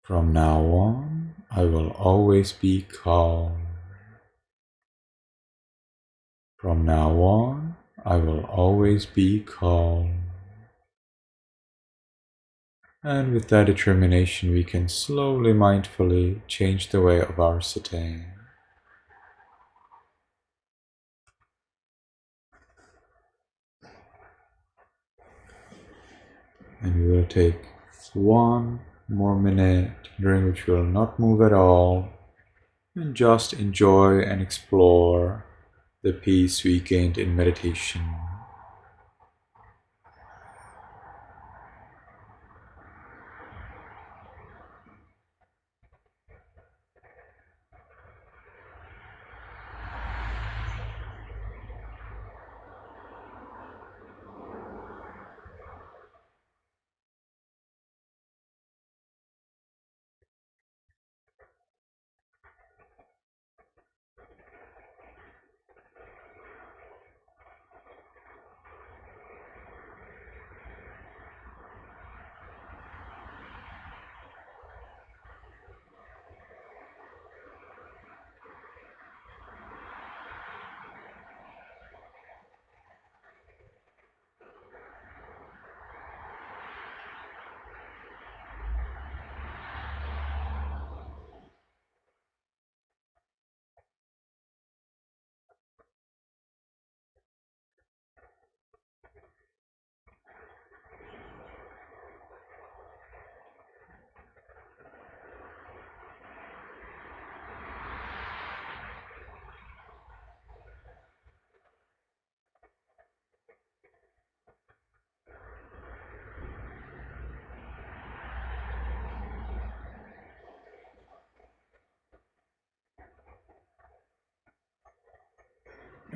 From now on, I will always be calm. From now on, I will always be calm. And with that determination, we can slowly, mindfully change the way of our sitting. And we will take 1 more minute during which we will not move at all and just enjoy and explore the peace we gained in meditation.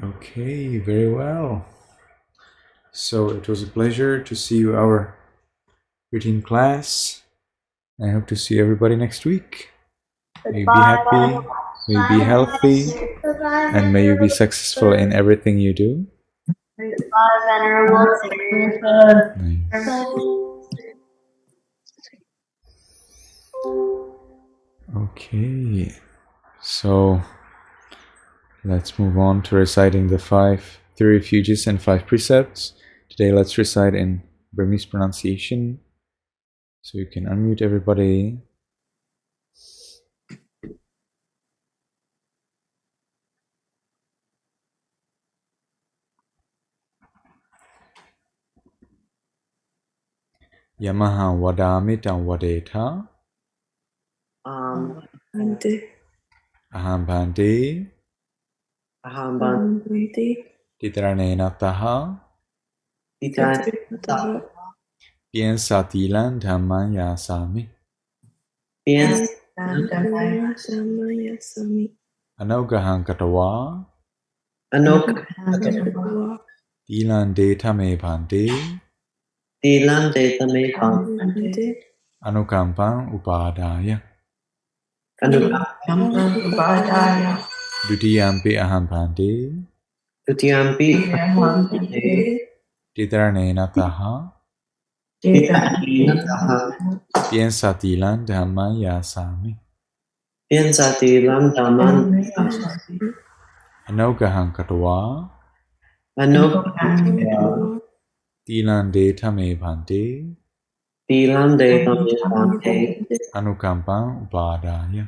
Okay, very well. So it was a pleasure to see you, our routine class. I hope to see everybody next week. May you be happy, may you be healthy, and may you be successful in everything you do. Goodbye, Venerable Sir. Nice. Okay, so let's move on to reciting the 5 three refuges and 5 precepts. Today let's recite in Burmese pronunciation. So you can unmute everybody. Yamaha Wadamitam Wadeta Aham Bhante Titaranena Taha Piensa Tilan Dhamman Yasami Anogahan Katawa Tilan Deta Me Bhante Anukampan Upadaya Dutiyampi Aham Bhante Titaranena Taha Piensa Tilan Dhamman Yasami Anogahan Katawa Tilan Deta Me Bhante Anukampan Upadaya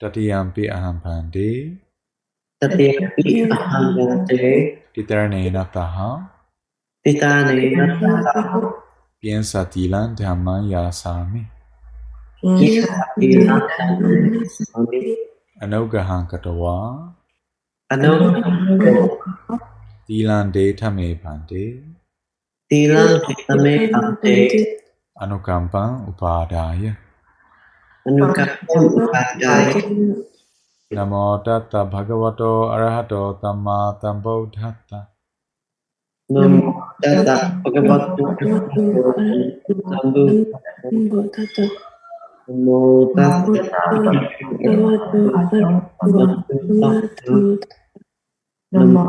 Tatiyampi Aham Bhante Titaranena Taha Piensa Tilan Dhamman Yasami Anogahan Katawa Tilan Deta Me Bhante Anukampan Upadaya Namo Tata Bhagavato Arahato Tamma Sambuddhassa Namo tassa bhagavato arahato Namo tassa bhagavato arahato Namo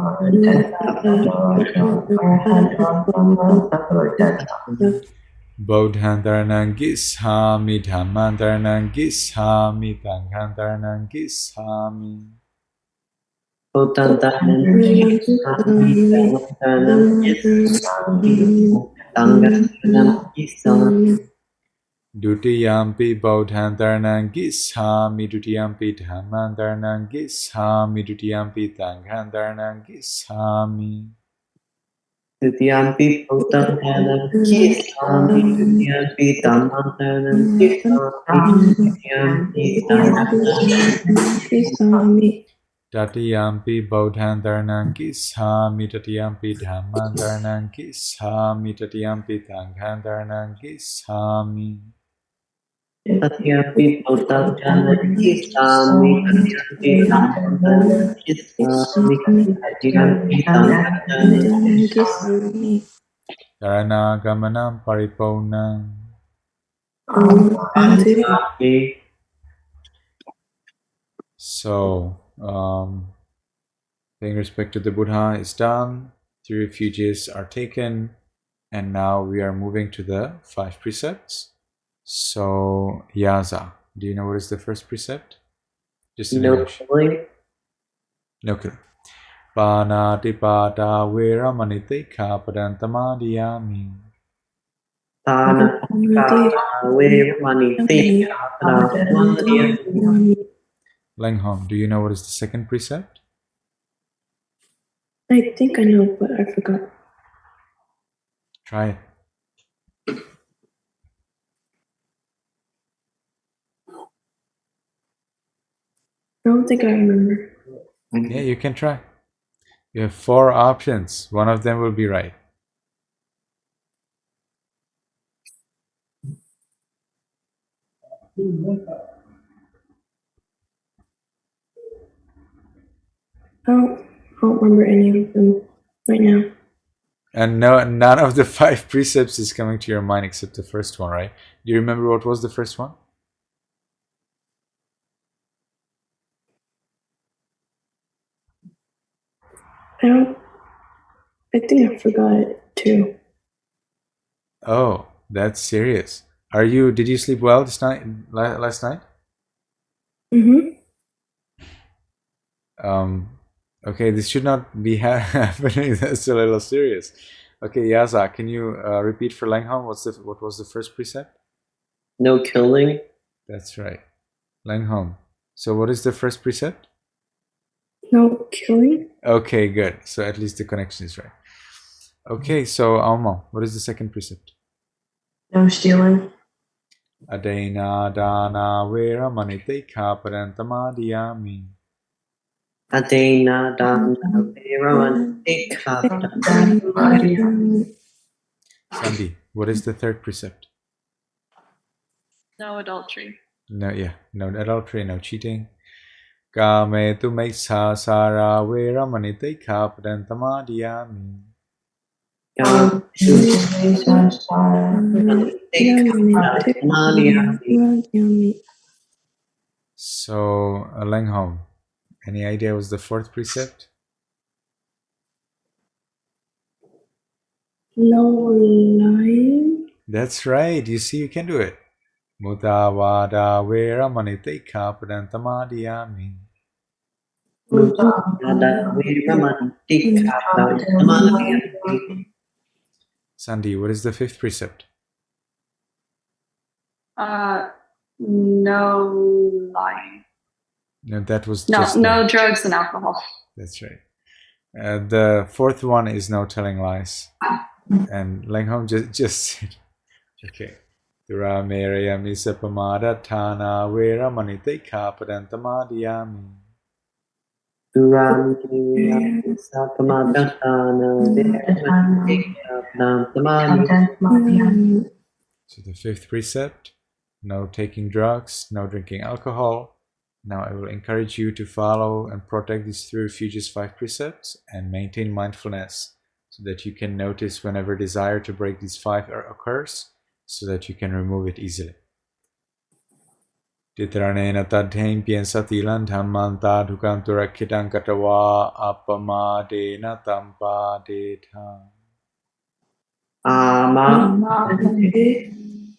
Bodhantaranang Gishami, Dhammantaranang Gishami, Tanghantaranang Gishami. Bodhantaranang Gishami, Dhammantaranang Gishami, Dutiyampi Bodhantaranang Gishami, Dutiyampi Dhammantaranang Gishami, Dutiyampi Tanghantaranang Gishami. Dutiyampi Bodhantaranang Gishami, Dutiyampi Dhammantaranang Gishami, Dutiyampi Tanghantaranang Gishami. Tatiyampi Bodhantaranang Gishami, Tatiyampi Dhammantaranang Gishami, Tatiyampi Tanghantaranang Gishami. Tatiyampi Bodhantaranang Gishami, Tatiyampi Dhammantaranang Gishami, Tatiyampi Tanghantaranang Gishami. Saranaгаmanam Paripunam. So, paying respect to the Buddha is done, 3 refuges are taken, and now we are moving to the 5 precepts. So, Yaza, do you know what is the first precept? Just in English. No killing. Panatipata Veramaniteka Padantamadiyami. Langhong, do you know what is the second precept? I think I know, but I forgot. Try it. I don't think I remember. Yeah, you can try. You have 4 options. One of them will be right. I don't remember any of them right now. And no, none of the 5 precepts is coming to your mind except the first one, right? Do you remember what was the first one? I think I forgot it too. Oh, that's serious. Did you sleep well last night? Okay, this should not be happening. That's a little serious. Okay, Yaza, can you repeat for Langham? What was the first precept? No killing. That's right. Langham. So what is the first precept? No killing. Okay, good. So at least the connection is right. Okay, so Alma, what is the second precept? No stealing. Adena dana vera manite kapadantamadiyami. Adena dana vera manite. Sandy, what is the third precept? No adultery. No adultery, no cheating. Kame tu meiksa sara vera manite kapadantamadiyami. So, Langham, any idea what's the fourth precept? No lying. That's right. You see, you can do it. Mutavada vera manite kapadantamadiyami. Sandy, what is the fifth precept? No lying. No, that was no drugs and alcohol. That's right. The fourth one is no telling lies. And Langham just said, okay. Dura meraya misapamada thana vera manite kapadantamadiyami. Dura meraya misapamada thana vera manite kapadantamadiyami. So the fifth precept, no taking drugs, no drinking alcohol. Now I will encourage you to follow and protect these 3 refuges 5 precepts and maintain mindfulness. So so that you can notice whenever desire to break these 5 occurs, so that you can remove it easily. Titranena tadhain piensa tilan dhamman tadhukam turakhitan katawa apamadena tampadetha.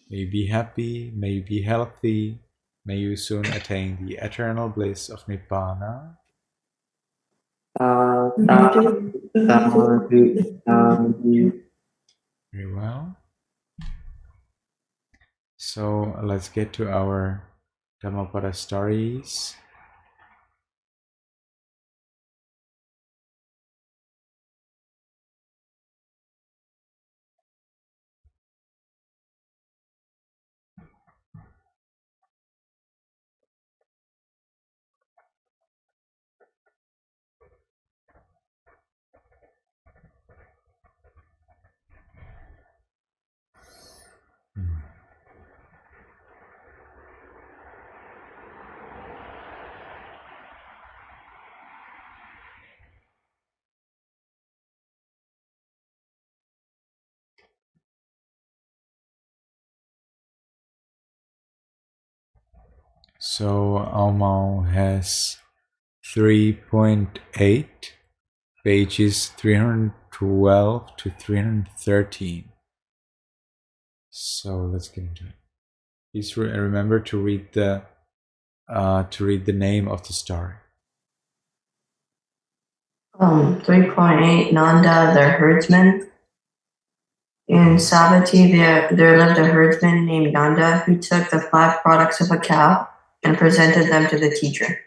May you be happy, may you be healthy, may you soon attain the eternal bliss of Nibbana. Very well. So let's get to our Dhammapada stories. So Aomao has 3.8, pages 312 to 313. So let's get into it. Please remember to read the name of the story. 3.8 Nanda the herdsman. In Savatthi there lived a herdsman named Nanda who took the 5 products of a cow and presented them to the teacher.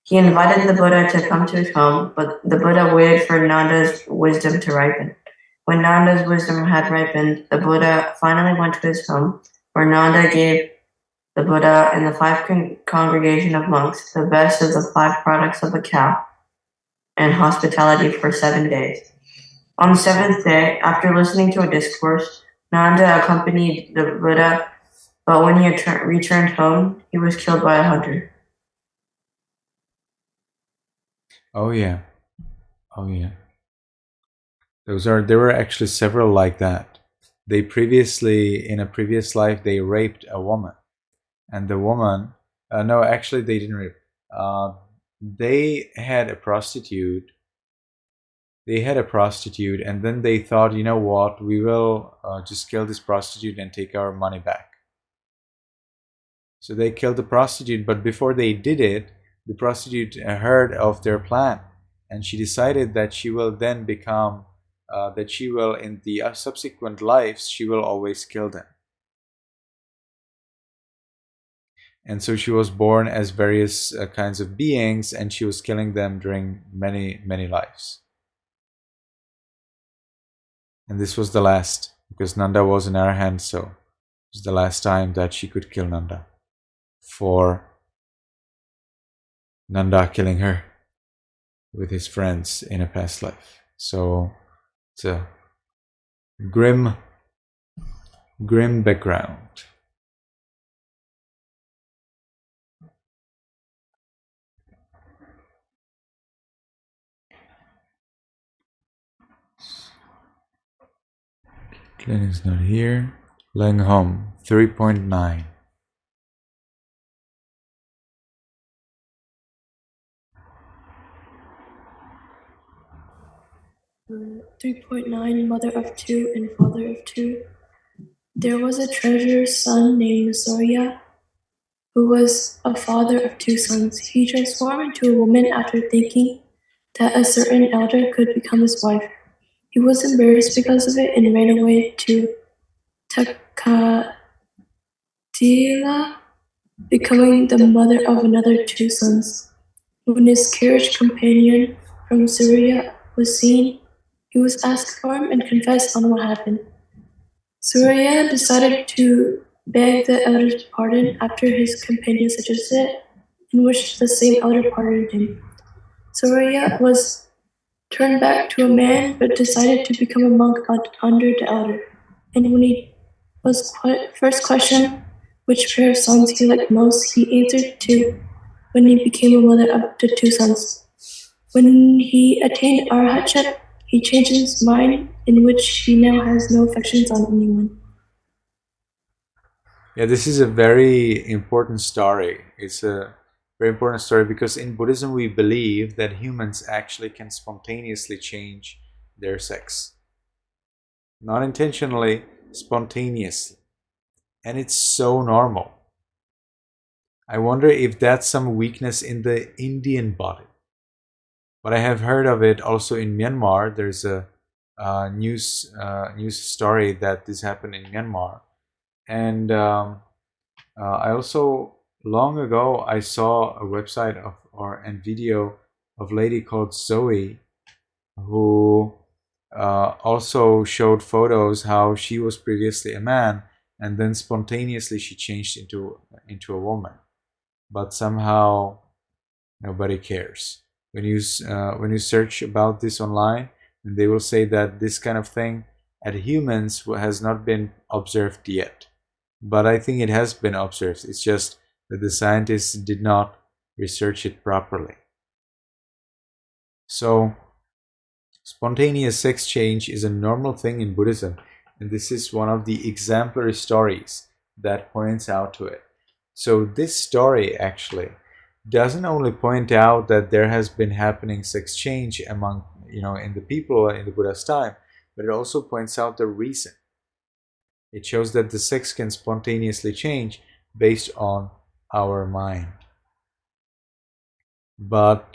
He invited the Buddha to come to his home, but the Buddha waited for Nanda's wisdom to ripen. When Nanda's wisdom had ripened, the Buddha finally went to his home, where Nanda gave the Buddha and the 5 congregation of monks the best of the 5 products of a cow and hospitality for 7 days. On the 7th day, after listening to a discourse, Nanda accompanied the Buddha, but when he returned home, he was killed by a hunter. Oh yeah. There were actually several like that. They in a previous life, they raped a woman, and the woman, no, actually they didn't rape. They had a prostitute. And then they thought, you know what, we will just kill this prostitute and take our money back. So they killed the prostitute, but before they did it, the prostitute heard of their plan, and she decided that she will then become, in the subsequent lives, she will always kill them. And so she was born as various kinds of beings, and she was killing them during many, many lives. And this was the last, because Nanda was in her hand, so it was the last time that she could kill Nanda, for Nanda killing her with his friends in a past life. So it's a grim background. Glenn is not here. Lang Hom, 3.9. 3.9 Mother of 2 and Father of 2. There was a treasurer's son named Surya, who was a father of 2 sons. He transformed into a woman after thinking that a certain elder could become his wife. He was embarrassed because of it and ran away to Takatila, becoming the mother of another 2 sons. When his carriage companion from Surya was seen, he was asked for him and confessed on what happened. Surya decided to beg the elder's pardon after his companion suggested it, in which the same elder pardoned him. Surya was turned back to a man, but decided to become a monk under the elder. And when he was first questioned which pair of sons he liked most, he answered 2, when he became a mother of the 2 sons. When he attained arhatship, he changed his mind, in which he now has no affections on anyone. Yeah, this is a very important story. It's a very important story because in Buddhism we believe that humans actually can spontaneously change their sex. Not intentionally, spontaneously. And it's so normal. I wonder if that's some weakness in the Indian body. But I have heard of it also in Myanmar. There's a news story that this happened in Myanmar, and I also long ago I saw a website of or and video of a lady called Zoe who also showed photos how she was previously a man and then spontaneously she changed into a woman, but somehow nobody cares. When you search about this online, they will say that this kind of thing at humans has not been observed yet, but I think it has been observed. It's just that the scientists did not research it properly. So spontaneous sex change is a normal thing in Buddhism, and this is one of the exemplary stories that points out to it. So this story actually doesn't only point out that there has been happening sex change among, in the people in the Buddha's time, but it also points out the reason. It shows that the sex can spontaneously change based on our mind. But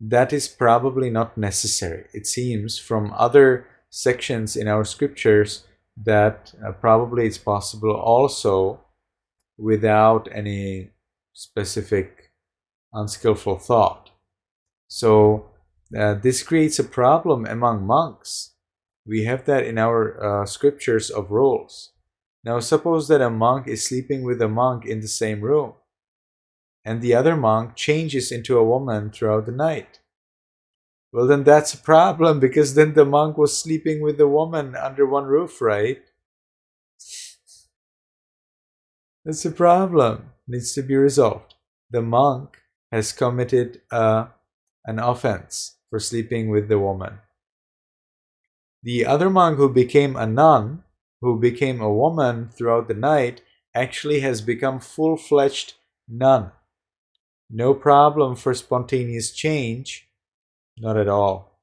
that is probably not necessary. It seems from other sections in our scriptures that probably it's possible also without any specific unskillful thought. So this creates a problem among monks. We have that in our scriptures of rules. Now suppose that a monk is sleeping with a monk in the same room, and the other monk changes into a woman throughout the night. Well, then that's a problem, because then the monk was sleeping with the woman under one roof, right? That's a problem. Needs to be resolved. The monk has committed an offense for sleeping with the woman. The other monk who became a nun, who became a woman throughout the night, actually has become full-fledged nun. No problem for spontaneous change, not at all.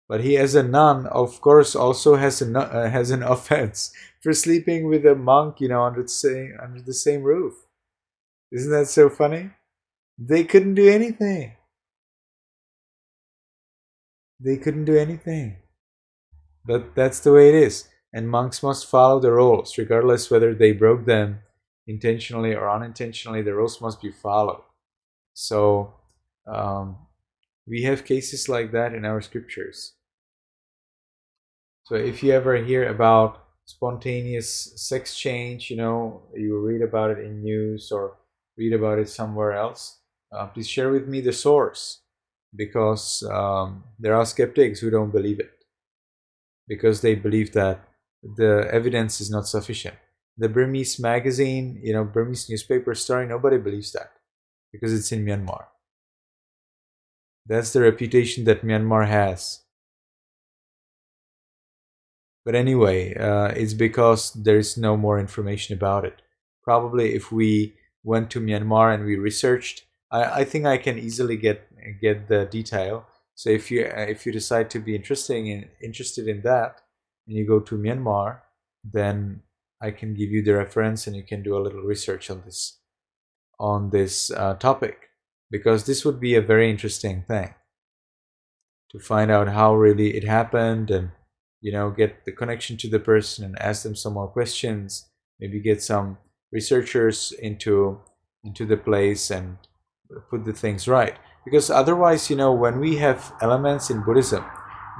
But he, as a nun, of course, also has an offense for sleeping with a monk, under the same roof. Isn't that so funny? They couldn't do anything. They couldn't do anything. But that's the way it is. And monks must follow the rules, regardless whether they broke them intentionally or unintentionally. The rules must be followed. So we have cases like that in our scriptures. So if you ever hear about spontaneous sex change, you read about it in news or read about it somewhere else, please share with me the source, because there are skeptics who don't believe it, because they believe that the evidence is not sufficient. The Burmese magazine, Burmese newspaper story, nobody believes that because it's in Myanmar. That's the reputation that Myanmar has. But anyway, it's because there's no more information about it. Probably if we went to Myanmar and we researched, I think I can easily get the detail. So if you decide to be interested in that, and you go to Myanmar, then I can give you the reference and you can do a little research on this topic, because this would be a very interesting thing to find out how really it happened, and get the connection to the person and ask them some more questions, maybe get some researchers into the place and put the things right. Because otherwise, when we have elements in Buddhism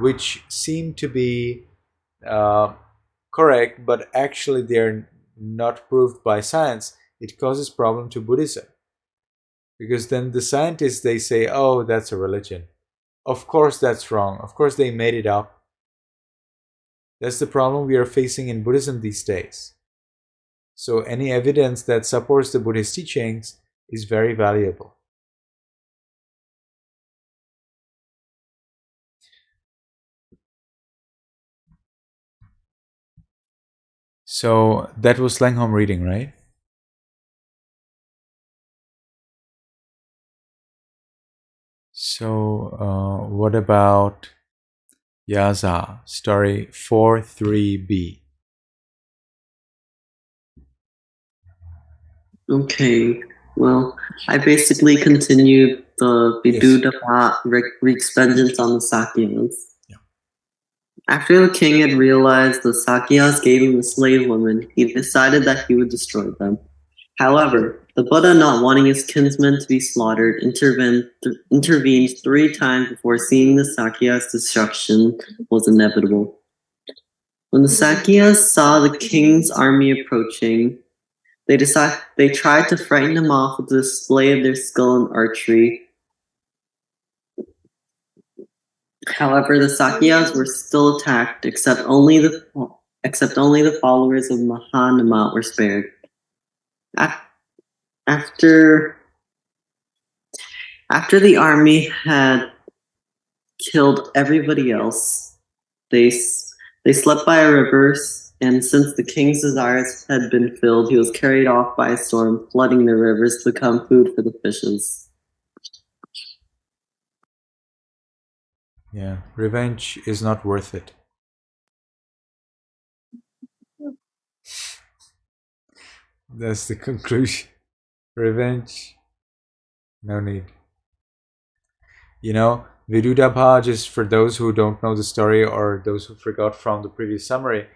which seem to be correct, but actually they're not proved by science, it causes problem to Buddhism. Because then the scientists, they say, oh, that's a religion. Of course that's wrong. Of course they made it up. That's the problem we are facing in Buddhism these days. So any evidence that supports the Buddhist teachings is very valuable. So that was Langham reading, right? So what about Yaza, story 43b? Okay, well, I basically continued the Vidudaba wreaks vengeance on the Sakyas. Yeah. After the king had realized the Sakyas gave him a slave woman, he decided that he would destroy them. However, the Buddha, not wanting his kinsmen to be slaughtered, intervened 3 times before seeing the Sakyas' destruction was inevitable. When the Sakyas saw the king's army approaching, they tried to frighten him off with the display of their skill in archery. However, the Sakyas were still attacked, except only the followers of Mahanama were spared. After the army had killed everybody else, they slept by a river, and since the king's desires had been filled, he was carried off by a storm, flooding the rivers to become food for the fishes. Yeah, revenge is not worth it. That's the conclusion. Revenge, no need. You know, Vidudabha, just for those who don't know the story or those who forgot from the previous summary,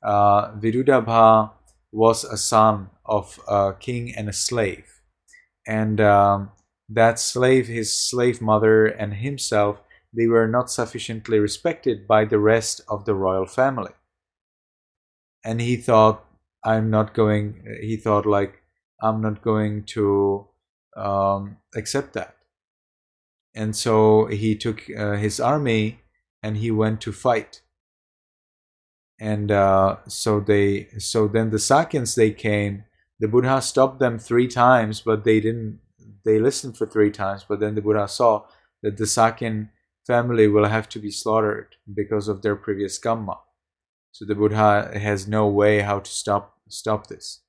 Vidudabha was a son of a king and a slave. And that slave, his slave mother, and himself, they were not sufficiently respected by the rest of the royal family. And he thought, I'm not going to accept that. And so he took his army and he went to fight. And so then the Sakyans, they came. The Buddha stopped them 3 times, but they listened for 3 times. But then the Buddha saw that the Sakyan family will have to be slaughtered because of their previous karma. So the Buddha has no way how to stop this.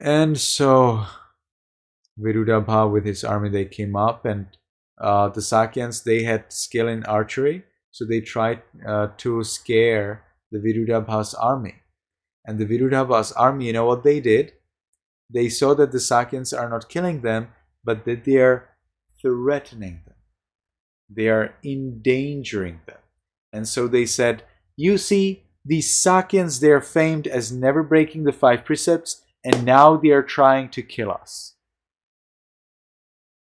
And so Virudabha with his army, they came up, and the Sakyans, they had skill in archery, so they tried to scare the Virudabha's army. And the Virudabha's army, you know what they did? They saw that the Sakyans are not killing them, but that they are threatening them. They are endangering them. And so they said, you see, these Sakyans, they are famed as never breaking the 5 precepts, and now they are trying to kill us.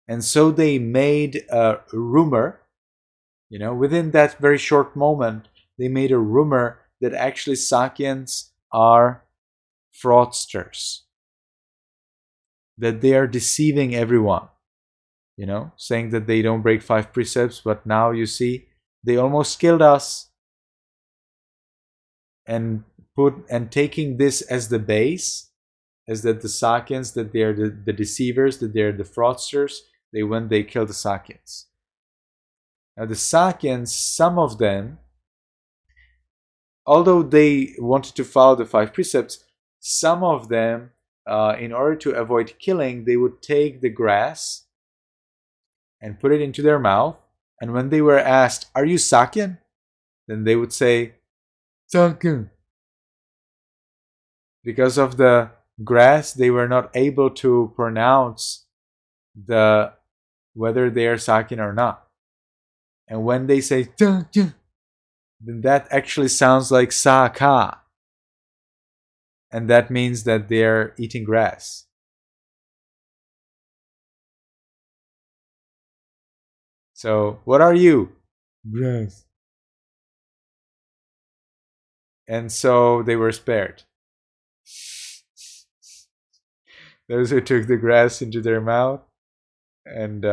And so they made a rumor, within that very short moment, they made a rumor that actually Sakyans are fraudsters, that they are deceiving everyone, saying that they don't break 5 precepts, but now you see, they almost killed us. And taking this as the base, as that the Sakyans, that they are the deceivers, that they are the fraudsters, they killed the Sakyans. Now the Sakyans, some of them, although they wanted to follow the 5 precepts, some of them, in order to avoid killing, they would take the grass and put it into their mouth. And when they were asked, are you Sakyan? Then they would say, Sakyan. Because of the grass, they were not able to pronounce whether they are Sakyan or not. And when they say Sakyan, then that actually sounds like Saka. And that means that they're eating grass. So, what are you? Grass. And so they were spared. Those who took the grass into their mouth and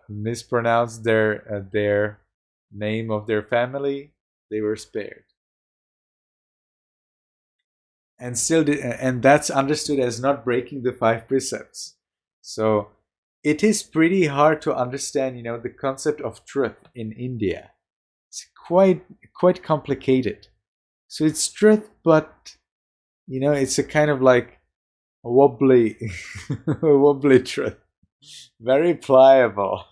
mispronounced their name of their family, they were spared. And and that's understood as not breaking the 5 precepts. So it is pretty hard to understand, the concept of truth in India. It's quite complicated. So it's truth, but it's a kind of like a wobbly, wobbly truth, very pliable.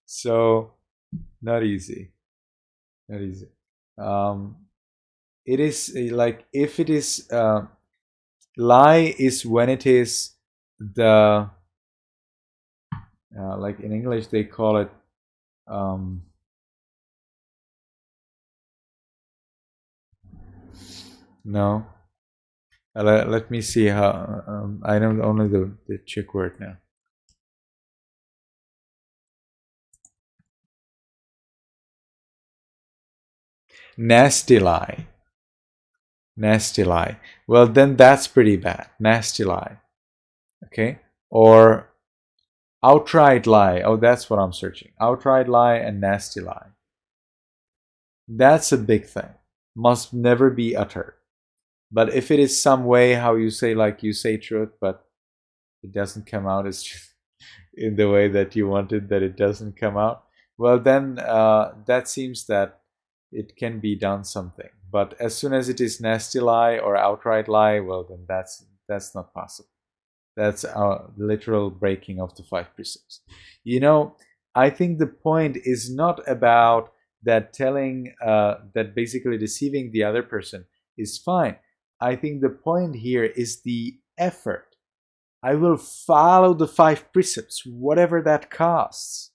So not easy, not easy. It is like if it is lie is when it is the like in English they call it no. Let me see how I know only the Czech word now. Nasty lie. Nasty lie. Well, then that's pretty bad. Nasty lie. Okay? Or outright lie. Oh, that's what I'm searching. Outright lie and nasty lie. That's a big thing. Must never be uttered. But if it is some way how you say, like you say truth, but it doesn't come out as just in the way that you wanted, that it doesn't come out, well, then that seems that it can be done something. But as soon as it is nasty lie or outright lie, well, then that's not possible. That's a literal breaking of the 5 precepts. I think the point is not about that telling, that basically deceiving the other person is fine. I think the point here is the effort. I will follow the 5 precepts, whatever that costs.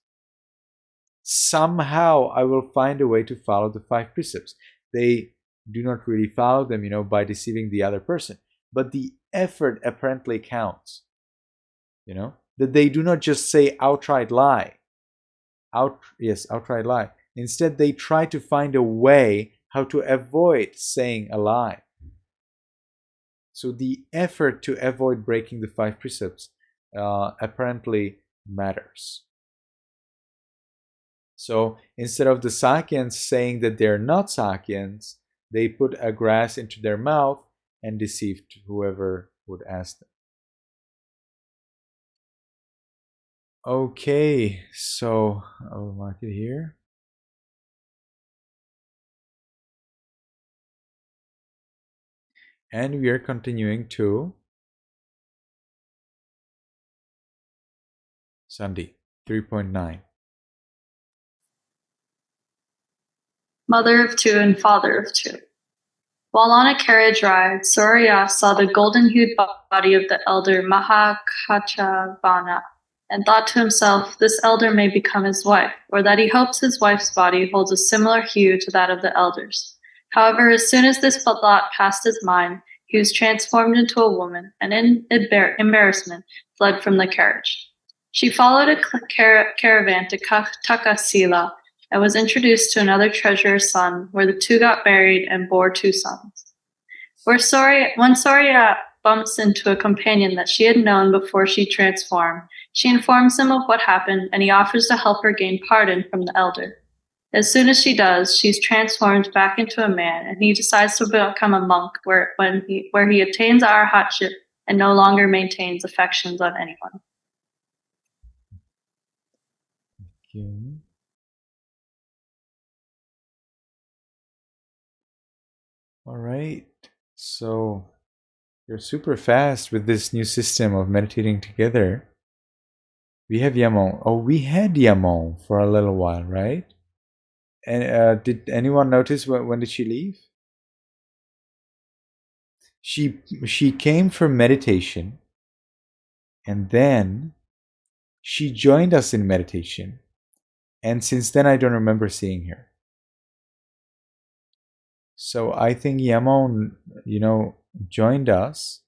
Somehow I will find a way to follow the 5 precepts. They do not really follow them, by deceiving the other person. But the effort apparently counts. That they do not just say outright lie. Outright lie. Instead, they try to find a way how to avoid saying a lie. So the effort to avoid breaking the 5 precepts apparently matters. So instead of the Sakyans saying that they're not Sakyans, they put a grass into their mouth and deceived whoever would ask them. Okay, so I will mark it here. And we are continuing to Sunday 3.9. Mother of two and father of two. While on a carriage ride, Surya saw the golden-hued body of the elder Mahakachavana and thought to himself, this elder may become his wife, or that he hopes his wife's body holds a similar hue to that of the elder's. However, as soon as this thought passed his mind, he was transformed into a woman, and in embarrassment fled from the carriage. She followed a caravan to Takasila, and was introduced to another treasurer's son, where the two got married and bore 2 sons. When Surya bumps into a companion that she had known before she transformed, she informs him of what happened, and he offers to help her gain pardon from the elder. As soon as she does, she's transformed back into a man, and he decides to become a monk, where he attains arahatship and no longer maintains affections on anyone. Okay. All right, so you're super fast with this new system of meditating together. We have Yamon. Oh, we had Yamon for a little while, right? And did anyone notice when did she leave? She came for meditation, and then she joined us in meditation, and since then I don't remember seeing her. So I think Yamon, joined us.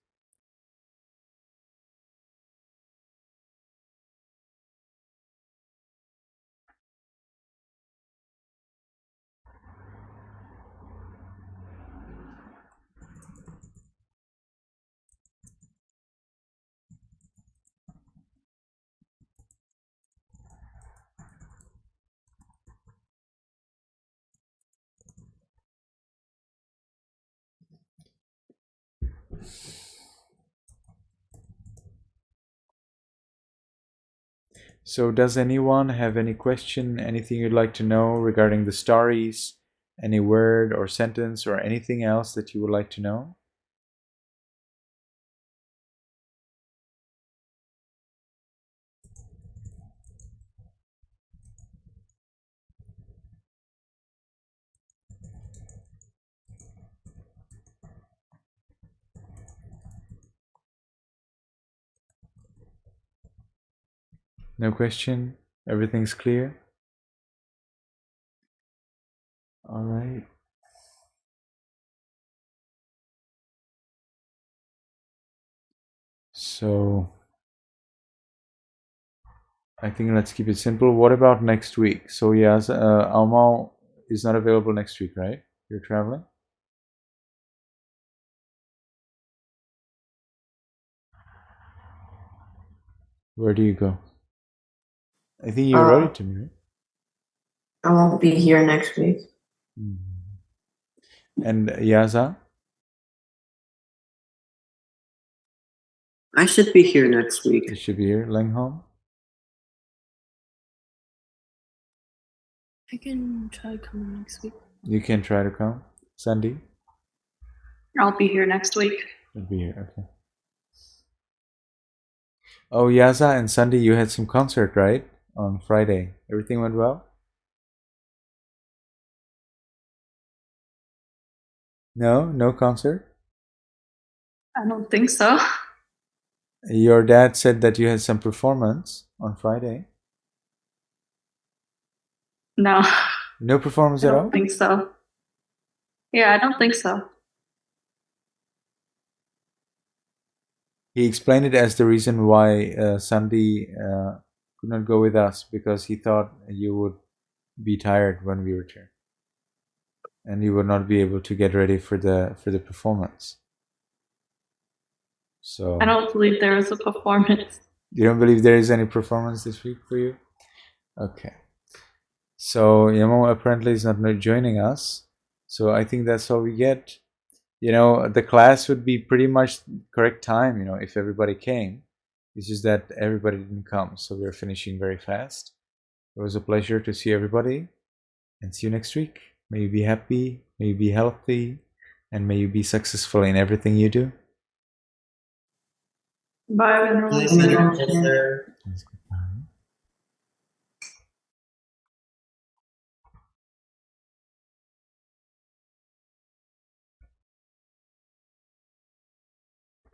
So does anyone have any question, anything you'd like to know regarding the stories, Any word or sentence or anything else that you would like to know? No question? Everything's clear? All right. So I think let's keep it simple. What about next week? So yes, Alma is not available next week, right? You're traveling? Where do you go? I think you wrote it to me, right? I won't be here next week. And Yaza? I should be here next You week. should be here. Langham? I can try coming next week. You can try to come. Sandy? I'll be here next week. You'll be here, okay. Oh, Yaza and Sandy, you had some concert, right? On Friday. Everything went well? No? No concert? I don't think so. Your dad said that you had some performance on Friday. No, No performance I at all? don't think so. Yeah, I don't think so. He explained it as the reason why Sandy could not go with us, because he thought you would be tired when we return, and you would not be able to get ready for the performance. So I don't believe there was a performance. you don't believe there is any performance this week for you? Okay. So Yamo apparently is not joining us. So I think that's all we get. The class would be pretty much correct time, if everybody came. It's just that everybody didn't come, so we're finishing very fast. It was a pleasure to see everybody, and see you next week. May you be happy, may you be healthy, and may you be successful in everything you do. Bye, Venerable Master.